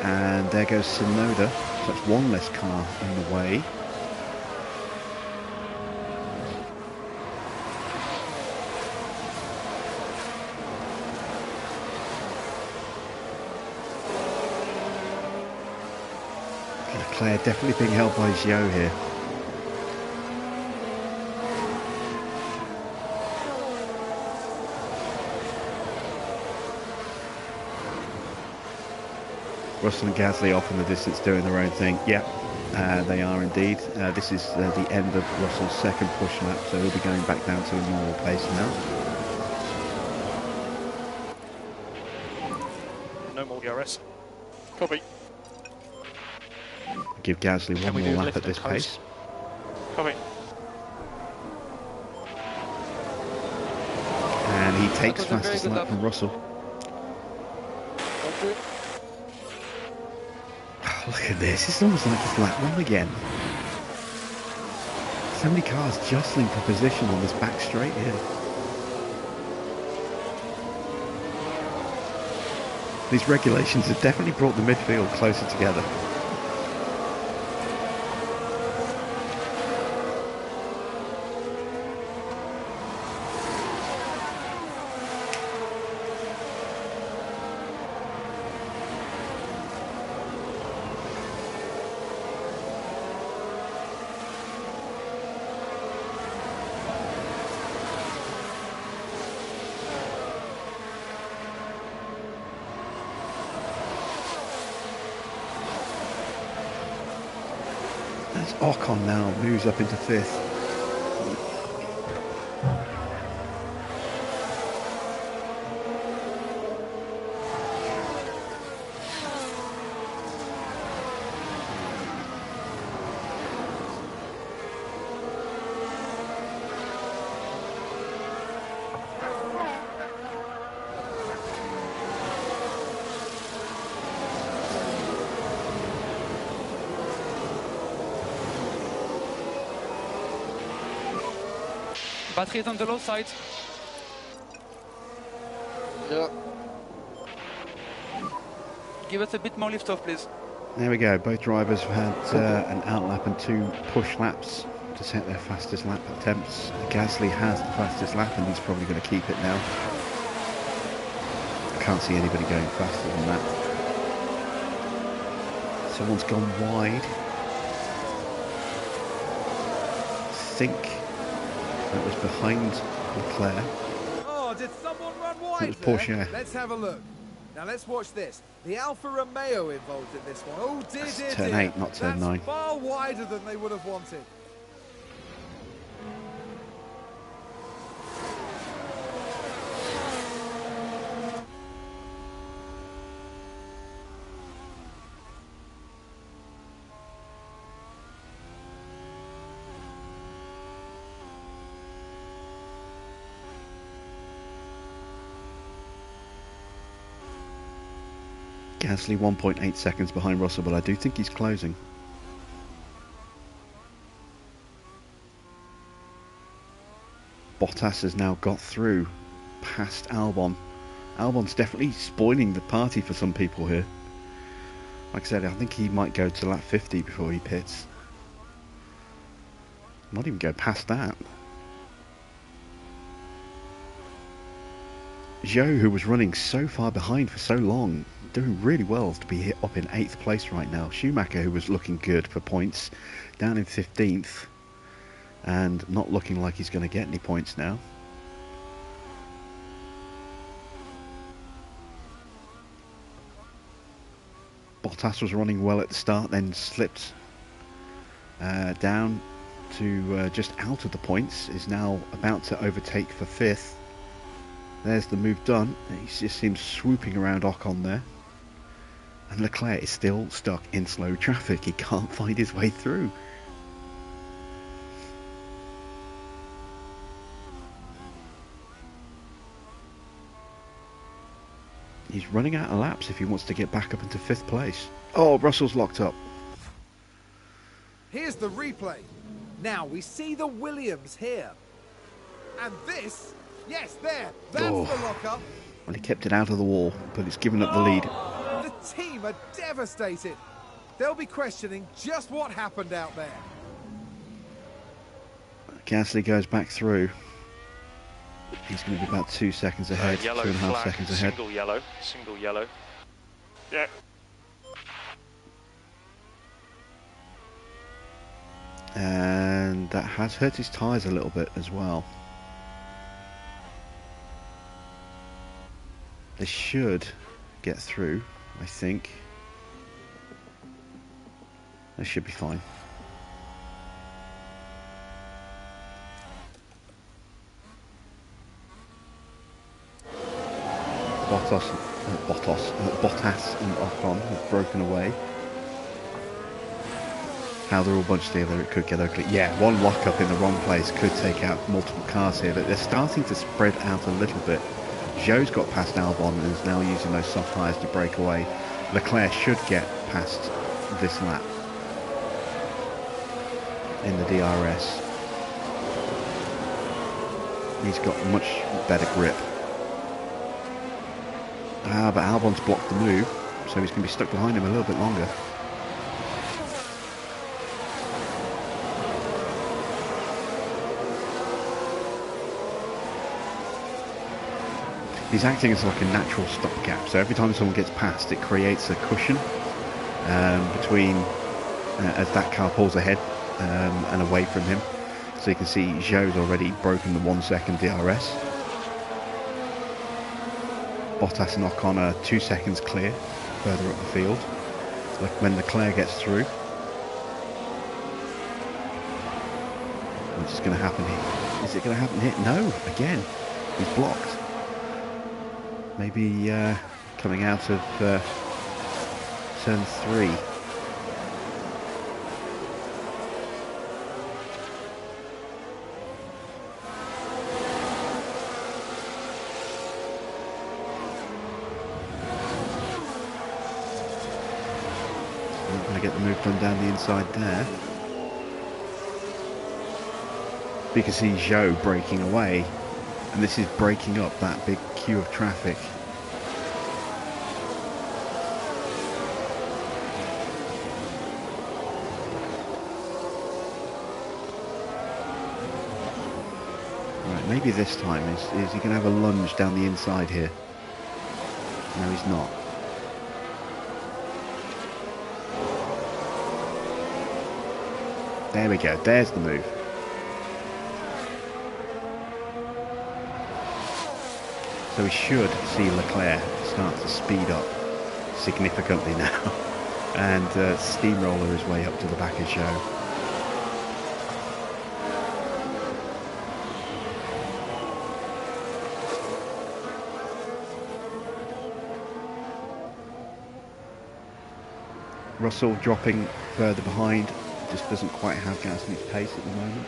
And there goes Tsunoda, so that's one less car in the way. Leclerc definitely being held by Zhou here. Russell and Gasly off in the distance doing their own thing. Yep, they are indeed. This is the end of Russell's second push lap, so he'll be going back down to a normal pace now. No more DRS. Copy. Give Gasly one more lap at this pace. Copy. And he takes That was a very fastest good lap lap. from Russell. Okay. Look at this, it's almost like it's lap 1 again. So many cars jostling for position on this back straight here. These regulations have definitely brought the midfield closer together. Ocon now moves up into 5th. Battery is on the low side. Yeah. Give us a bit more lift off, please. There we go. Both drivers have had an outlap and 2 push laps to set their fastest lap attempts. Gasly has the fastest lap and he's probably going to keep it now. I can't see anybody going faster than that. Someone's gone wide. I think that was behind Leclerc. Oh, did someone run wide? It was Porsche. There? Let's have a look. Now let's watch this. The Alfa Romeo involved in this one. Oh dear, dear, Turn dear. 8, not turn That's 9. far wider than they would have wanted. Gasly 1.8 seconds behind Russell, but I do think he's closing. Bottas has now got through past Albon. Albon's definitely spoiling the party for some people here. Like I said, I think he might go to lap 50 before he pits. Might even go past that. Zhou, who was running so far behind for so long, doing really well to be up in 8th place right now. Schumacher, who was looking good for points, down in 15th and not looking like he's going to get any points now. Bottas was running well at the start, then slipped down to just out of the points, is now about to overtake for 5th. There's the move done. He just seems swooping around Ocon there. And Leclerc is still stuck in slow traffic. He can't find his way through. He's running out of laps if he wants to get back up into 5th place. Oh, Russell's locked up. Here's the replay. Now we see the Williams here. And this, yes, there, that's the lock-up. Well, he kept it out of the wall, but it's given up the lead. The team are devastated. They'll be questioning just what happened out there. Gasly goes back through. He's going to be about 2 seconds ahead, Yellow 2.5 flag, seconds ahead. single yellow. Yeah. And that has hurt his tyres a little bit as well. They should get through, I think. They should be fine. Bottas and Ocon have broken away. How they're all bunched together, it could get ugly. Yeah, one lock-up in the wrong place could take out multiple cars here. They're starting to spread out a little bit. Zhou's got past Albon and is now using those soft tyres to break away. Leclerc should get past this lap in the DRS. He's got much better grip. But Albon's blocked the move, so he's going to be stuck behind him a little bit longer. He's acting as like a natural stopgap, so every time someone gets past, it creates a cushion between as that car pulls ahead and away from him. So you can see Zhou's already broken the 1 second DRS. Bottas and Ocon are 2 seconds clear further up the field. Like when Leclerc gets through. What's going to happen here? Is it going to happen here? No, again, he's blocked. Maybe coming out of turn 3. Not going to get the move done down the inside there. You can see Zhou breaking away, and this is breaking up that big queue of traffic. Right, maybe this time is he going to have a lunge down the inside here? No, he's not. There we go, there's the move. So we should see Leclerc start to speed up significantly now and steamroller his way up to the back of Zhou. Russell dropping further behind, just doesn't quite have Gasly's pace at the moment.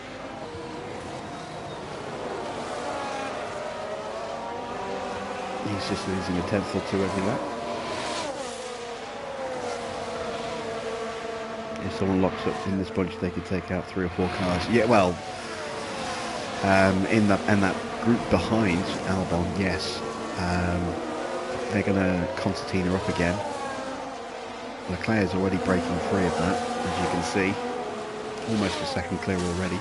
He's just losing a tenth or two every lap. If someone locks up in this bunch, they could take out 3 or 4 cars. Yeah, well, in that group behind Albon, yes, they're going to concertina up again. Leclerc is already breaking free of that, as you can see. Almost a second clear already.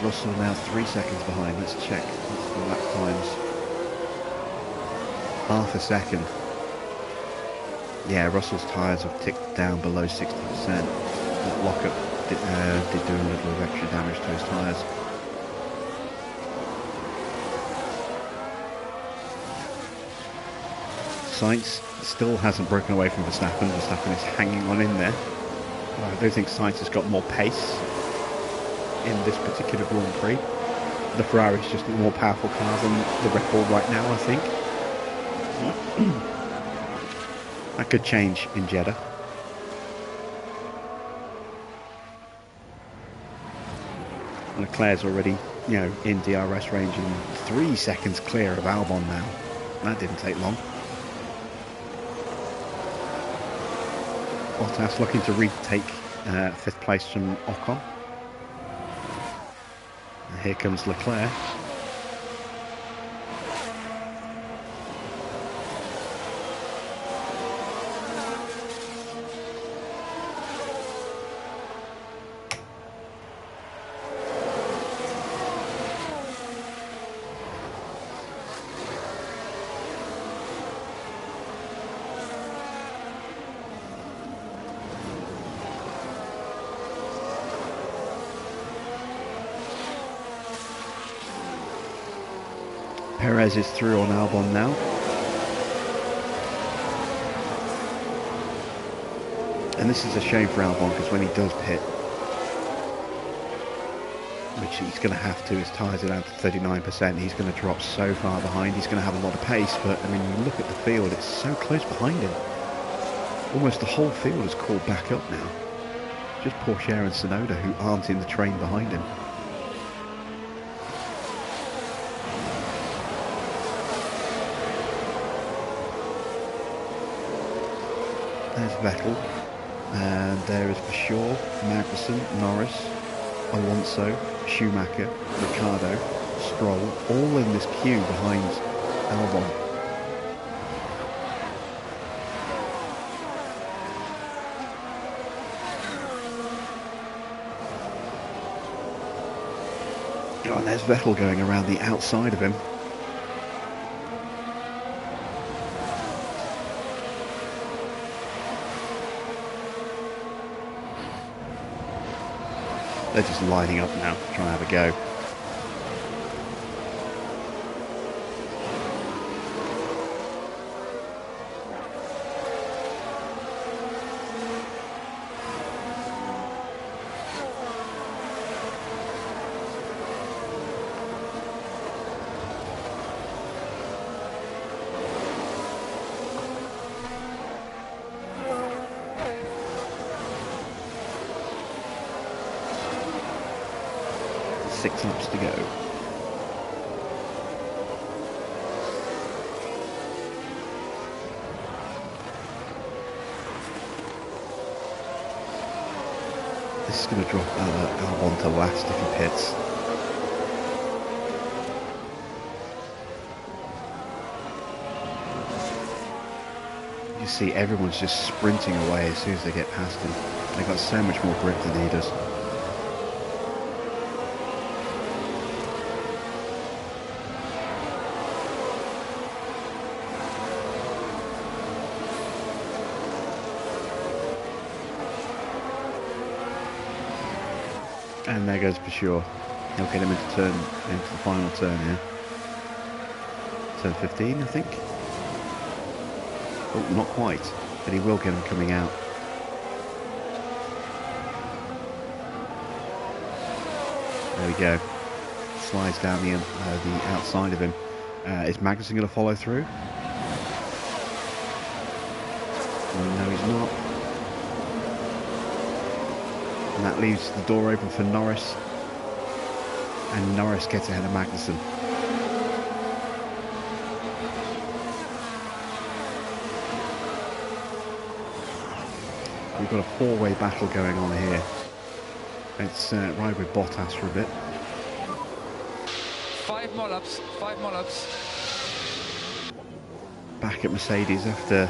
Russell now 3 seconds behind. Let's check the lap times. Half a second. Yeah, Russell's tyres have ticked down below 60%. That lockup did do a little of extra damage to his tyres. Sainz still hasn't broken away from Verstappen. Verstappen is hanging on in there. I don't think Sainz has got more pace in this particular Grand Prix. The Ferrari is just a more powerful car than the Red Bull right now, I think. That could change in Jeddah. Leclerc's already, in DRS range and 3 seconds clear of Albon now. That didn't take long. Bottas looking to retake 5th place from Ocon. And here comes Leclerc. Perez is through on Albon now. And this is a shame for Albon, because when he does pit, which he's going to have to, his tyres are down to 39%, he's going to drop so far behind, he's going to have a lot of pace, but I mean, you look at the field, it's so close behind him. Almost the whole field is called back up now. Just Pourchaire and Tsunoda who aren't in the train behind him. There's Vettel, and there is for sure Magnussen, Norris, Alonso, Schumacher, Ricciardo, Stroll, all in this queue behind Albon. Oh, and there's Vettel going around the outside of him. They're just lining up now to try and have a go. Six laps to go. This is going to drop Albon to last if he pits. You see everyone's just sprinting away as soon as they get past him. They've got so much more grip than he does. And there goes for sure. He'll get him into the final turn here. Turn 15, I think. Oh, not quite, but he will get him coming out. There we go. Slides down the outside of him. Is Magnussen going to follow through? No, he's not. And that leaves the door open for Norris. And Norris gets ahead of Magnussen. We've got a four-way battle going on here. Let's ride with Bottas for a bit. 5 more laps, 5 more laps. Back at Mercedes after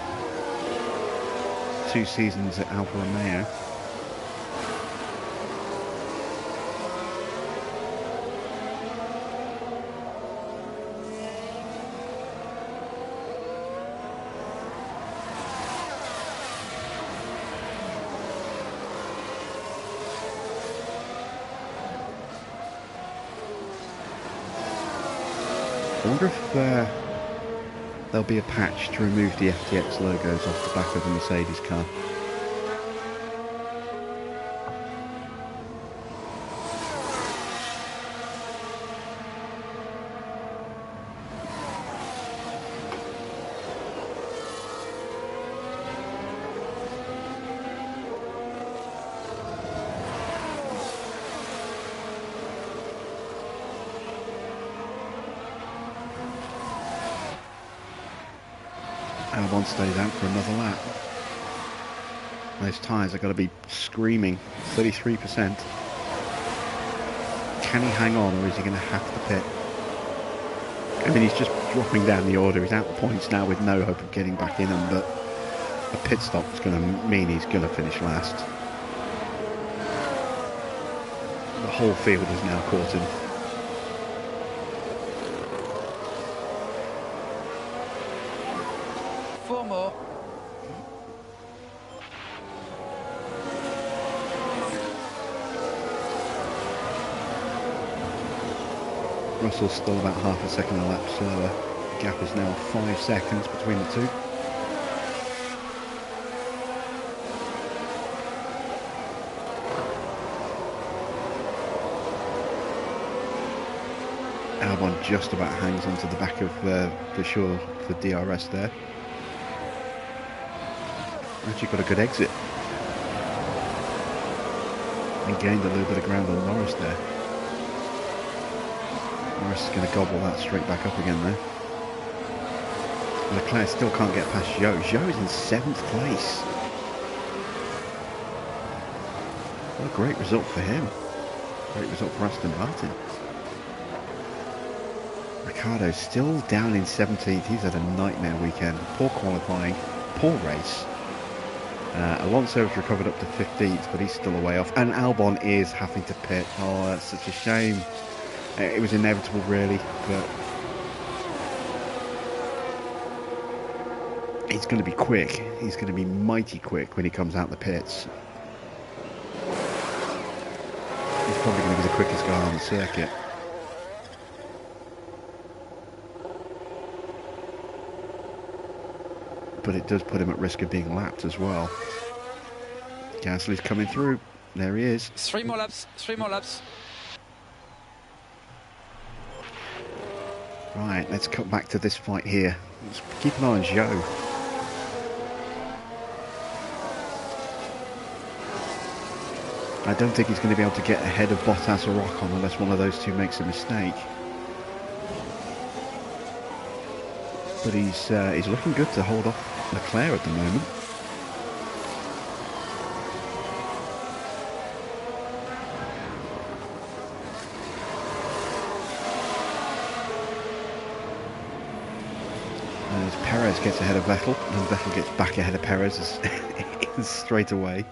2 seasons at Alfa Romeo. I wonder if there'll be a patch to remove the FTX logos off the back of the Mercedes car. Albon stays out for another lap. Those tyres are going to be screaming. 33%. Can he hang on, or is he going to have to pit? I mean, he's just dropping down the order. He's out of points now with no hope of getting back in them, but a pit stop is going to mean he's going to finish last. The whole field is now caught him. More. Russell's still about half a second a lap slower. The gap is now 5 seconds between the two. Albon just about hangs onto the back of for sure for DRS there. Actually got a good exit and gained a little bit of ground on Norris there. Norris is going to gobble that straight back up again there. Leclerc still can't get past Zhou. Zhou is in 7th place. What a great result for him. Great result for Aston Martin. Ricciardo's still down in 17th. He's had a nightmare weekend. Poor qualifying, poor race. Alonso has recovered up to 15th, but he's still a way off. And Albon is having to pit. Oh, that's such a shame. It was inevitable, really, but he's going to be quick. He's going to be mighty quick when he comes out the pits. He's quickest guy on the circuit. But it does put him at risk of being lapped as well. Gasly's coming through. There he is. 3 more laps, 3 more laps. Right, let's cut back to this fight here. Let's keep an eye on Joe. I don't think he's going to be able to get ahead of Bottas or Ocon unless one of those two makes a mistake. But he's looking good to hold off Leclerc at the moment. As Perez gets ahead of Vettel, and Vettel gets back ahead of Perez straight away.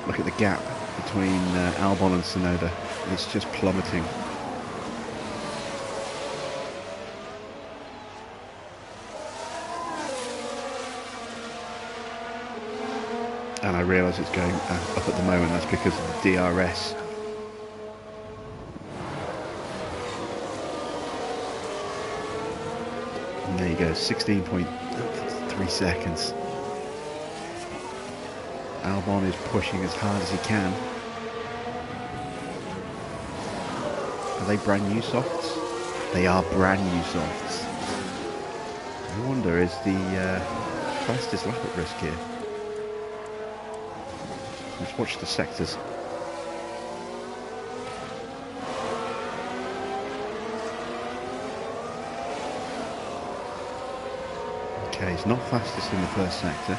Look at the gap between Albon and Tsunoda. It's just plummeting. And I realise it's going up at the moment. That's because of the DRS. And there you go, 16.3 seconds. Albon is pushing as hard as he can. Are they brand new softs? They are brand new softs. I wonder, is the fastest lap at risk here? Let's watch the sectors. Okay, he's not fastest in the first sector.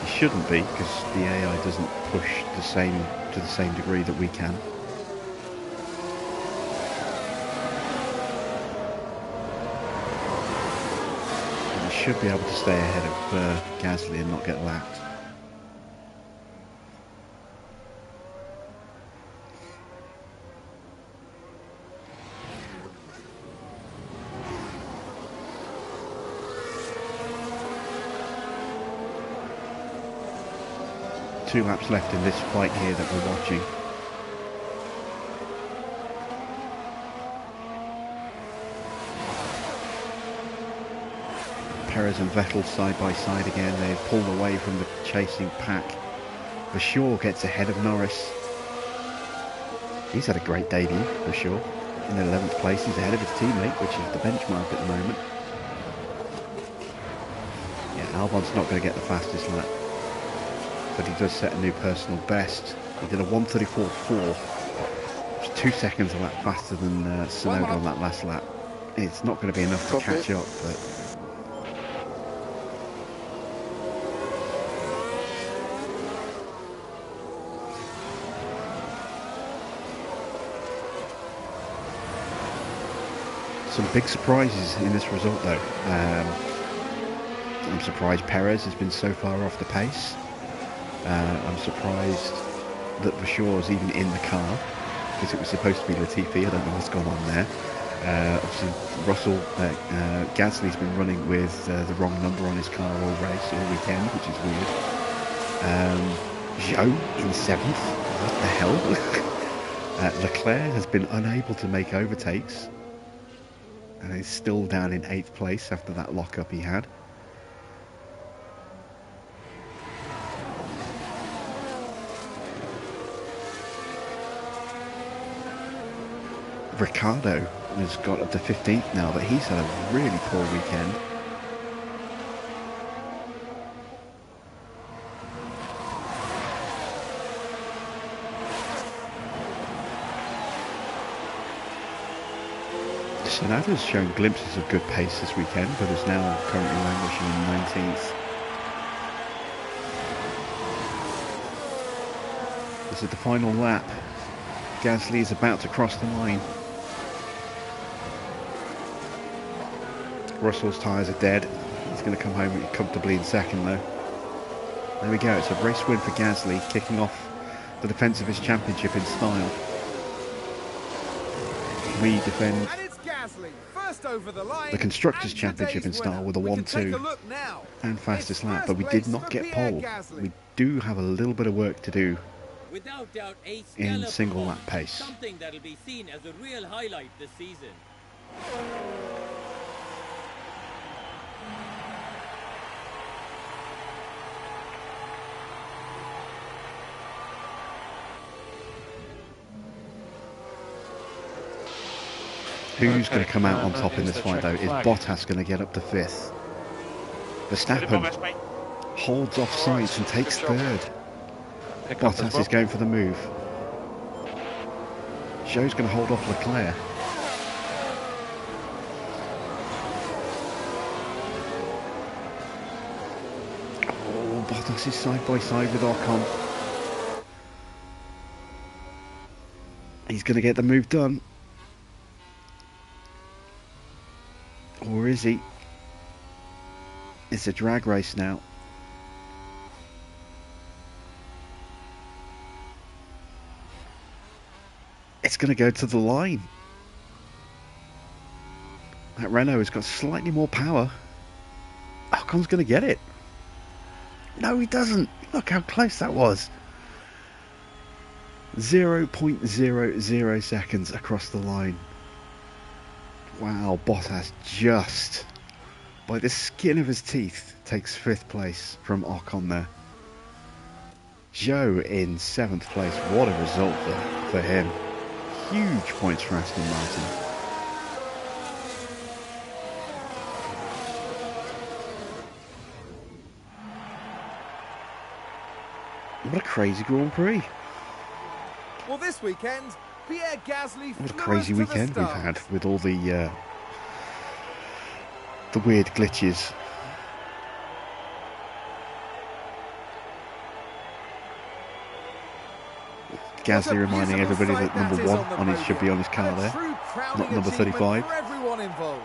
He shouldn't be, because the AI doesn't push to the same degree that we can. But he should be able to stay ahead of Gasly and not get lapped. Two laps left in this fight here that we're watching. Perez and Vettel side by side again. They've pulled away from the chasing pack. Vasseur gets ahead of Norris. He's had a great debut, Vasseur. In 11th place, he's ahead of his teammate, which is the benchmark at the moment. Yeah, Albon's not going to get the fastest lap, but he does set a new personal best. He did a 1:34.4, which is 2 seconds a lap faster than Tsunoda on that last lap. It's not going to be enough to catch up, but some big surprises in this result though. I'm surprised Perez has been so far off the pace. I'm surprised that Vasseur's even in the car, because it was supposed to be Latifi. I don't know what's gone on there. Obviously Russell, Gasly's been running with the wrong number on his car all race, all weekend, which is weird. Zhou in 7th, what the hell? Leclerc has been unable to make overtakes, and he's still down in 8th place after that lockup he had. Ricciardo has got up to 15th now, but he's had a really poor weekend. Tsunoda's shown glimpses of good pace this weekend, but is now currently languishing in 19th. This is the final lap. Gasly is about to cross the line. Russell's tyres are dead. He's going to come home comfortably in second though. There we go, it's a race win for Gasly, kicking off the defence of his championship in style. We defend And it's Gasly, first over the line, the Constructors' and Championship in today's style winner. with a We can take 1-2 look now. and fastest It's lap, first but we did place not for get Pierre pole. Gasly. We do have a little bit of work to do Without doubt, a in stellar single lap performance, pace. something that'll be seen as a real highlight this season. Who's going to come out on that top in is this the fight though? checkered Is flag. Bottas going to get up to 5th? Verstappen holds off sides and takes Good job. 3rd. Pick up as Bottas well. is going for the move. Zhou's going to hold off Leclerc. Oh, Bottas is side by side with Ocon. He's going to get the move done. Or is he? It's a drag race now. It's going to go to the line. That Renault has got slightly more power. Ocon's going to get it. No, he doesn't. Look how close that was. 0.00 seconds across the line. Wow, Bottas just, by the skin of his teeth, takes 5th place from Ocon there. Zhou in 7th place. What a result for him. Huge points for Aston Martin. What a crazy Grand Prix. Well, this weekend, Pierre Gasly What a flew crazy us to the weekend we've start. had with all the weird glitches. Gasly reminding everybody that number 1 on his should be on his car there, not number 35. For everyone involved.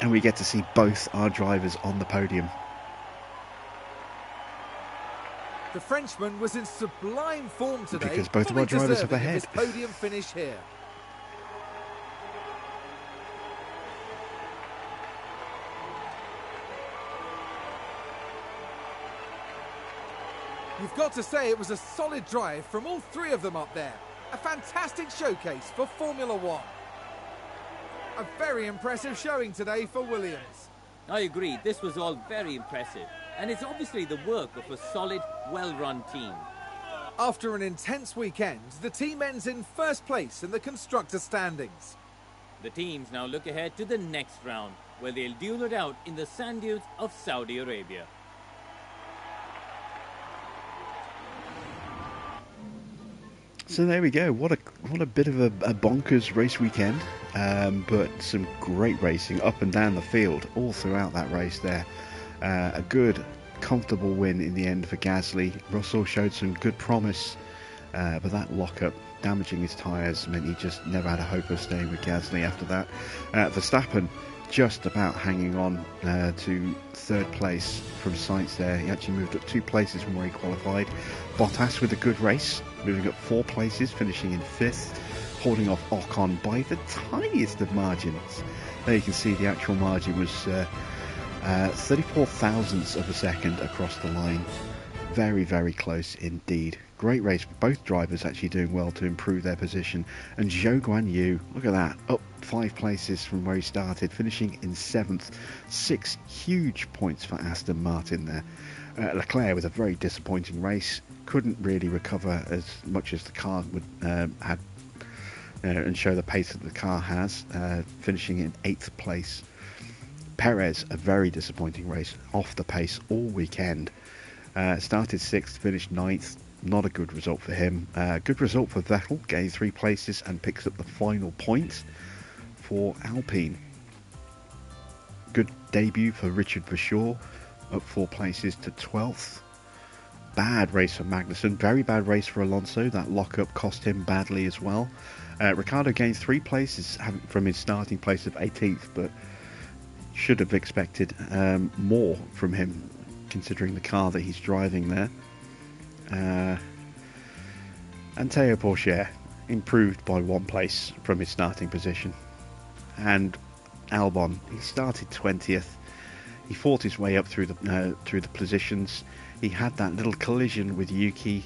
And we get to see both our drivers on the podium. The Frenchman was in sublime form today, Because both of fully our drivers are deserving of ahead. his podium finish here. You've got to say it was a solid drive from all 3 of them up there. A fantastic showcase for Formula One. A very impressive showing today for Williams. I agree, this was all very impressive. And it's obviously the work of a solid, well-run team. After an intense weekend, the team ends in first place in the constructor standings. The teams now look ahead to the next round, where they'll duel it out in the sand dunes of Saudi Arabia. So there we go. What a bit of a bonkers race weekend, but some great racing up and down the field all throughout that race there. A good, comfortable win in the end for Gasly. Russell showed some good promise, but that lockup damaging his tyres meant he just never had a hope of staying with Gasly after that. Verstappen just about hanging on to 3rd place from Sainz there. He actually moved up 2 places from where he qualified. Bottas with a good race, moving up 4 places, finishing in 5th, holding off Ocon by the tiniest of margins. There you can see the actual margin was 34 thousandths of a second across the line. Very, very close indeed. Great race. Both drivers actually doing well to improve their position. And Zhou Guanyu, look at that, up 5 places from where he started, finishing in 7th. 6 huge points for Aston Martin there. Leclerc with a very disappointing race. Couldn't really recover as much as the car would had and show the pace that the car has, finishing in 8th place. Perez, a very disappointing race, off the pace all weekend. Started 6th, finished 9th. Not a good result for him. Good result for Vettel, getting 3 places and picks up the final point for Alpine. Good debut for Richard Verschoor, up 4 places to 12th. bad race for Magnussen, very bad race for Alonso. That lockup cost him badly as well. Ricciardo gained 3 places from his starting place of 18th, but should have expected more from him considering the car that he's driving there. And Théo Pourchaire improved by 1 place from his starting position. And Albon, he started 20th. He fought his way up through the positions. He had that little collision with Yuki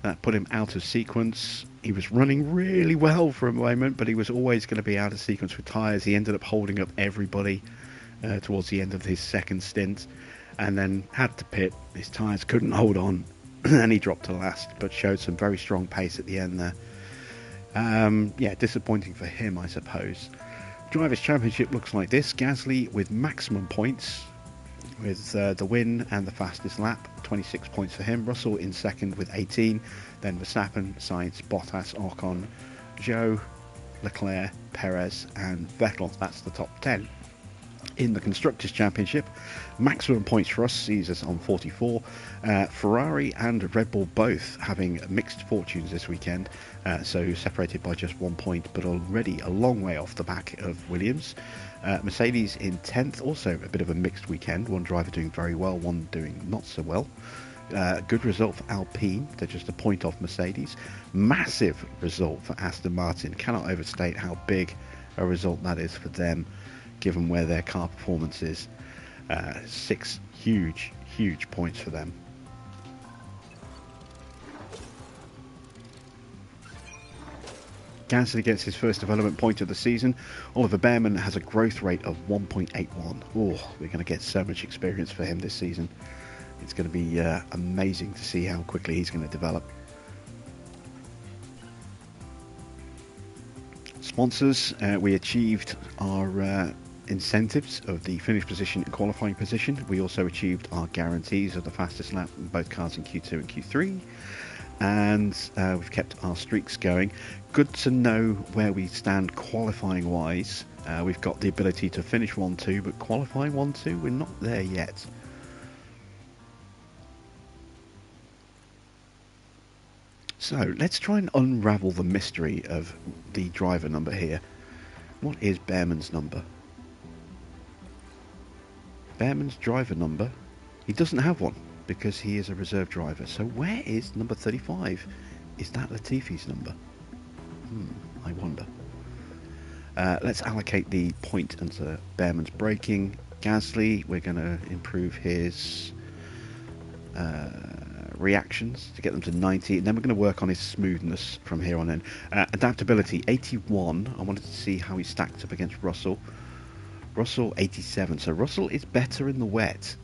that put him out of sequence. He was running really well for a moment, but he was always going to be out of sequence with tyres. He ended up holding up everybody towards the end of his second stint, and then had to pit. His tyres couldn't hold on, and he dropped to last, but showed some very strong pace at the end there. Yeah, disappointing for him, I suppose. Drivers' Championship looks like this. Gasly with maximum points, with the win and the fastest lap, 26 points for him. Russell in second with 18. Then Verstappen, Sainz, Bottas, Ocon, Zhou, Leclerc, Perez and Vettel. That's the top 10. In the Constructors' Championship, maximum points for us sees us on 44. Ferrari and Red Bull both having mixed fortunes this weekend, so separated by just 1 point, but already a long way off the back of Williams. Mercedes in 10th, also a bit of a mixed weekend. One driver doing very well, one doing not so well. Good result for Alpine, they're just a point off Mercedes. Massive result for Aston Martin, cannot overstate how big a result that is for them, given where their car performance is. 6 huge points for them. Gasly gets his first development point of the season. Oliver Behrman has a growth rate of 1.81. Oh, we're going to get so much experience for him this season. It's going to be amazing to see how quickly he's going to develop. Sponsors, we achieved our incentives of the finish position and qualifying position. We also achieved our guarantees of the fastest lap in both cars in Q2 and Q3. And we've kept our streaks going. Good to know where we stand qualifying wise. We've got the ability to finish 1-2, but qualifying 1-2, we're not there yet. So let's try and unravel the mystery of the driver number here. What is Behrman's number? Behrman's driver number, he doesn't have one because he is a reserve driver. So where is number 35? Is that Latifi's number? I wonder. Let's allocate the point into Behrman's braking. Gasly, we're going to improve his reactions to get them to 90, and then we're going to work on his smoothness from here on in. Adaptability, 81. I wanted to see how he stacked up against Russell. Russell, 87. So Russell is better in the wet.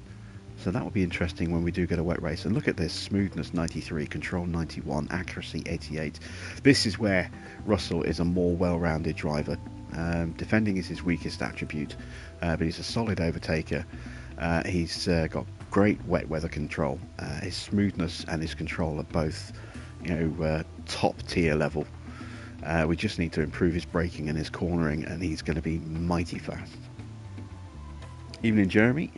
So that will be interesting when we do get a wet race. And look at this, smoothness 93, control 91, accuracy 88. This is where Russell is a more well-rounded driver. Defending is his weakest attribute, but he's a solid overtaker. He's got great wet weather control. His smoothness and his control are both, top tier level. We just need to improve his braking and his cornering, and he's going to be mighty fast. Evening, Jeremy.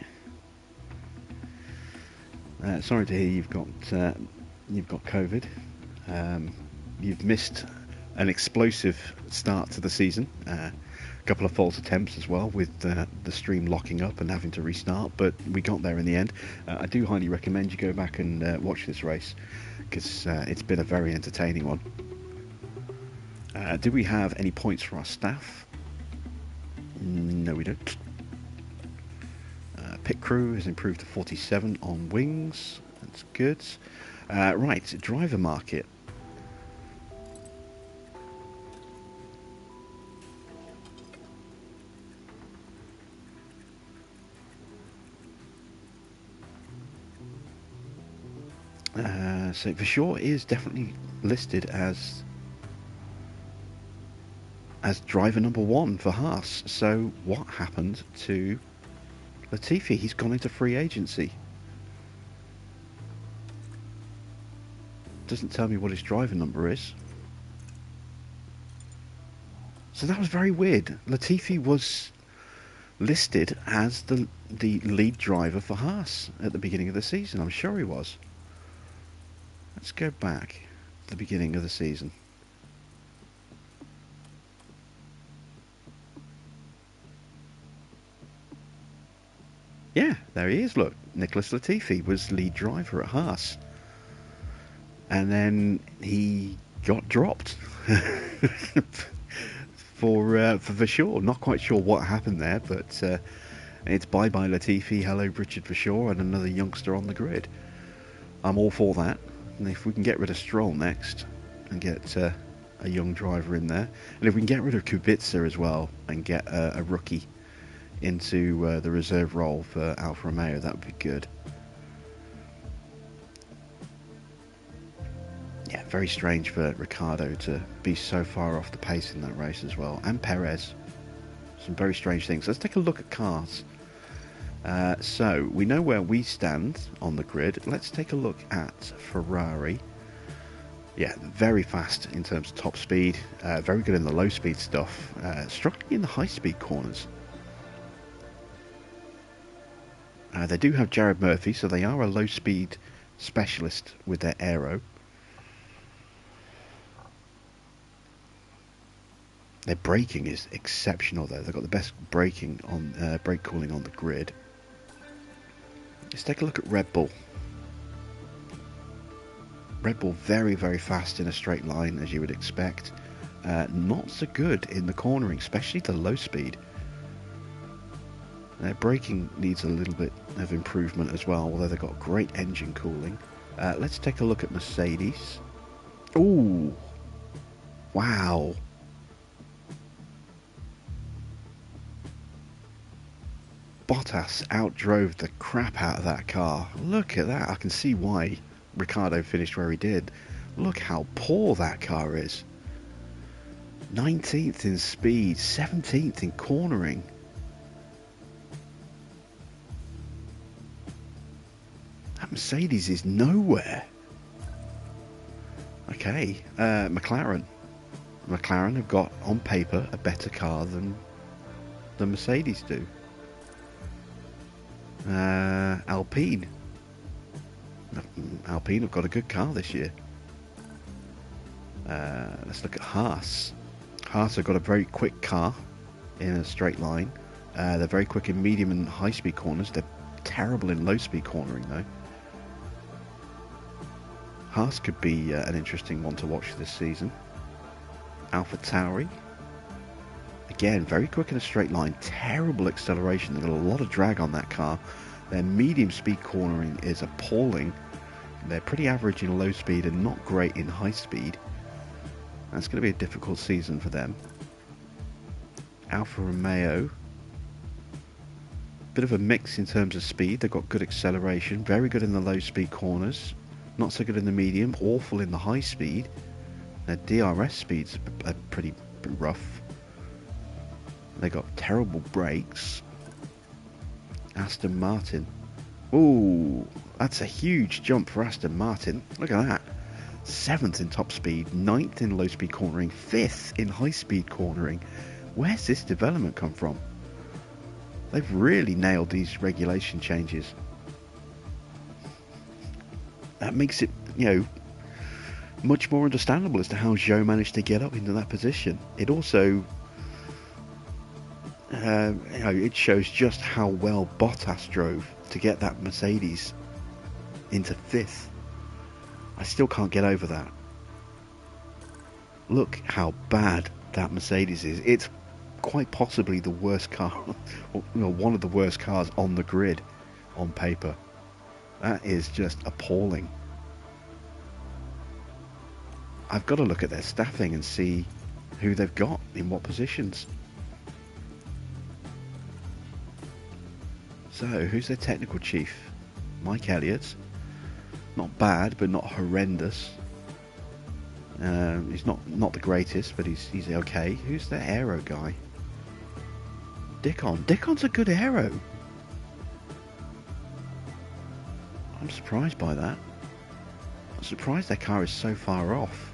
Sorry to hear you've got COVID. You've missed an explosive start to the season. A couple of false attempts as well, with the stream locking up and having to restart, but we got there in the end. I do highly recommend you go back and watch this race, because it's been a very entertaining one. Do we have any points for our staff? No, we don't. Pit crew has improved to 47 on wings. That's good. Right, driver market. So for sure is definitely listed as driver number 1 for Haas. So what happened to Latifi? He's gone into free agency. Doesn't tell me what his driver number is. So that was very weird. Latifi was listed as the lead driver for Haas at the beginning of the season. I'm sure he was. Let's go back to the beginning of the season. Yeah, there he is, look. Nicholas Latifi was lead driver at Haas. And then he got dropped for Vershaw. Not quite sure what happened there, but it's bye-bye Latifi, hello Richard Vershaw, and another youngster on the grid. I'm all for that. And if we can get rid of Stroll next and get a young driver in there, and if we can get rid of Kubica as well and get a rookie into the reserve role for Alfa Romeo, that would be good. Yeah, very strange for Ricciardo to be so far off the pace in that race as well, and Perez. Some very strange things. Let's take a look at cars. So we know where we stand on the grid. Let's take a look at Ferrari. Yeah, very fast in terms of top speed, very good in the low speed stuff, struggling in the high speed corners. They do have Jared Murphy, so they are a low speed specialist with their aero. Their braking is exceptional though. They've got the best braking on brake cooling on the grid. Let's take a look at Red Bull. Red Bull very, very fast in a straight line, as you would expect. Not so good in the cornering, especially the low speed. Their braking needs a little bit of improvement as well, although they've got great engine cooling. Let's take a look at Mercedes. Ooh, wow. Bottas outdrove the crap out of that car. Look at that. I can see why Ricciardo finished where he did. Look how poor that car is. 19th in speed, 17th in cornering. That Mercedes is nowhere. Okay, McLaren. McLaren have got, on paper, a better car than the Mercedes do. Alpine have got a good car this year. Let's look at Haas. Haas have got a very quick car in a straight line. They're very quick in medium and high speed corners. They're terrible in low speed cornering though. Haas could be an interesting one to watch this season. AlphaTauri, again, very quick in a straight line, terrible acceleration. They've got a lot of drag on that car. Their medium speed cornering is appalling. They're pretty average in low speed and not great in high speed. That's going to be a difficult season for them. Alfa Romeo, bit of a mix in terms of speed. They've got good acceleration, very good in the low speed corners, not so good in the medium, awful in the high speed. Their DRS speeds are pretty rough. They got terrible brakes. Aston Martin. Ooh, that's a huge jump for Aston Martin. Look at that. 7th in top speed, 9th in low speed cornering, 5th in high speed cornering. Where's this development come from? They've really nailed these regulation changes. That makes it, much more understandable as to how Zhou managed to get up into that position. It also it shows just how well Bottas drove to get that Mercedes into 5th. I still can't get over that. Look how bad that Mercedes is. It's quite possibly the worst car, one of the worst cars on the grid on paper. That is just appalling. I've got to look at their staffing and see who they've got in what positions. So, who's their technical chief? Mike Elliott. Not bad, but not horrendous. He's not the greatest, but he's okay. Who's their aero guy? Dickon. Dickon's a good aero. I'm surprised by that. I'm surprised their car is so far off.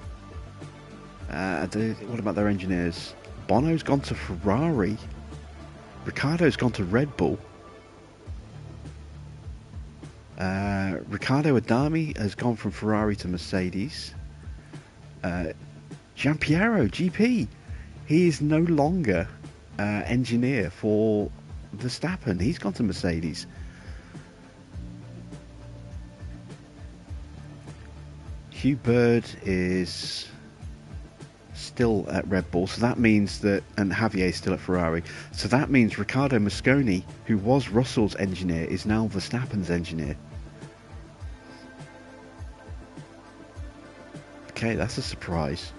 What about their engineers? Bono's gone to Ferrari. Ricciardo's gone to Red Bull. Riccardo Adami has gone from Ferrari to Mercedes. Giampiero GP, he is no longer engineer for Verstappen. He's gone to Mercedes. Hugh Bird is still at Red Bull, so that means that, and Javier is still at Ferrari, so that means Riccardo Mosconi, who was Russell's engineer, is now Verstappen's engineer. Okay, that's a surprise.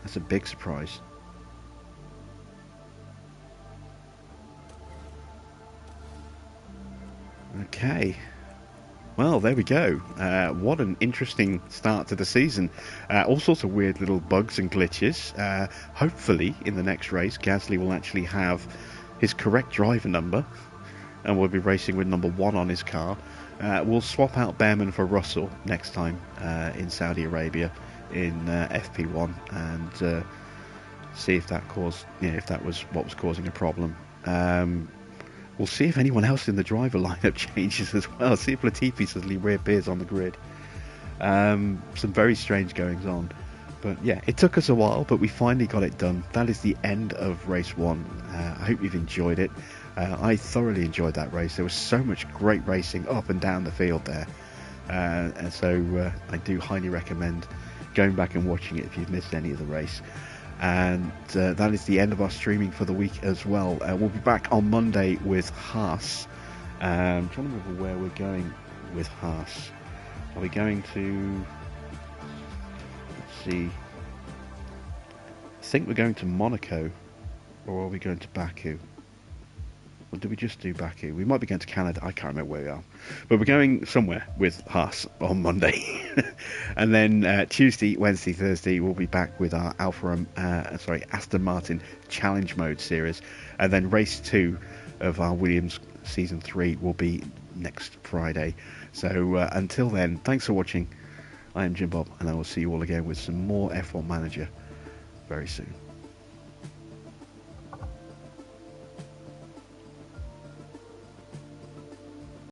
That's a big surprise. Okay. Well, there we go. What an interesting start to the season. All sorts of weird little bugs and glitches. Hopefully, in the next race, Gasly will actually have his correct driver number, and we'll be racing with number 1 on his car. We'll swap out Behrman for Russell next time in Saudi Arabia in FP1, and see if that caused, if that was what was causing a problem. We'll see if anyone else in the driver lineup changes as well. See if Latifi suddenly reappears on the grid. Some very strange goings on. But yeah, it took us a while, but we finally got it done. That is the end of race 1. I hope you've enjoyed it. I thoroughly enjoyed that race. There was so much great racing up and down the field there. And so I do highly recommend going back and watching it if you've missed any of the race. And that is the end of our streaming for the week as well. We'll be back on Monday with Haas. I'm trying to remember where we're going with Haas. Are we going to... Let's see. I think we're going to Monaco. Or are we going to Baku? Or did we just do Baku? We might be going to Canada. I can't remember where we are. But we're going somewhere with Haas on Monday. And then Tuesday, Wednesday, Thursday, we'll be back with our Aston Martin Challenge Mode series. And then race 2 of our Williams Season 3 will be next Friday. So until then, thanks for watching. I am Jim Bob, and I will see you all again with some more F1 Manager very soon.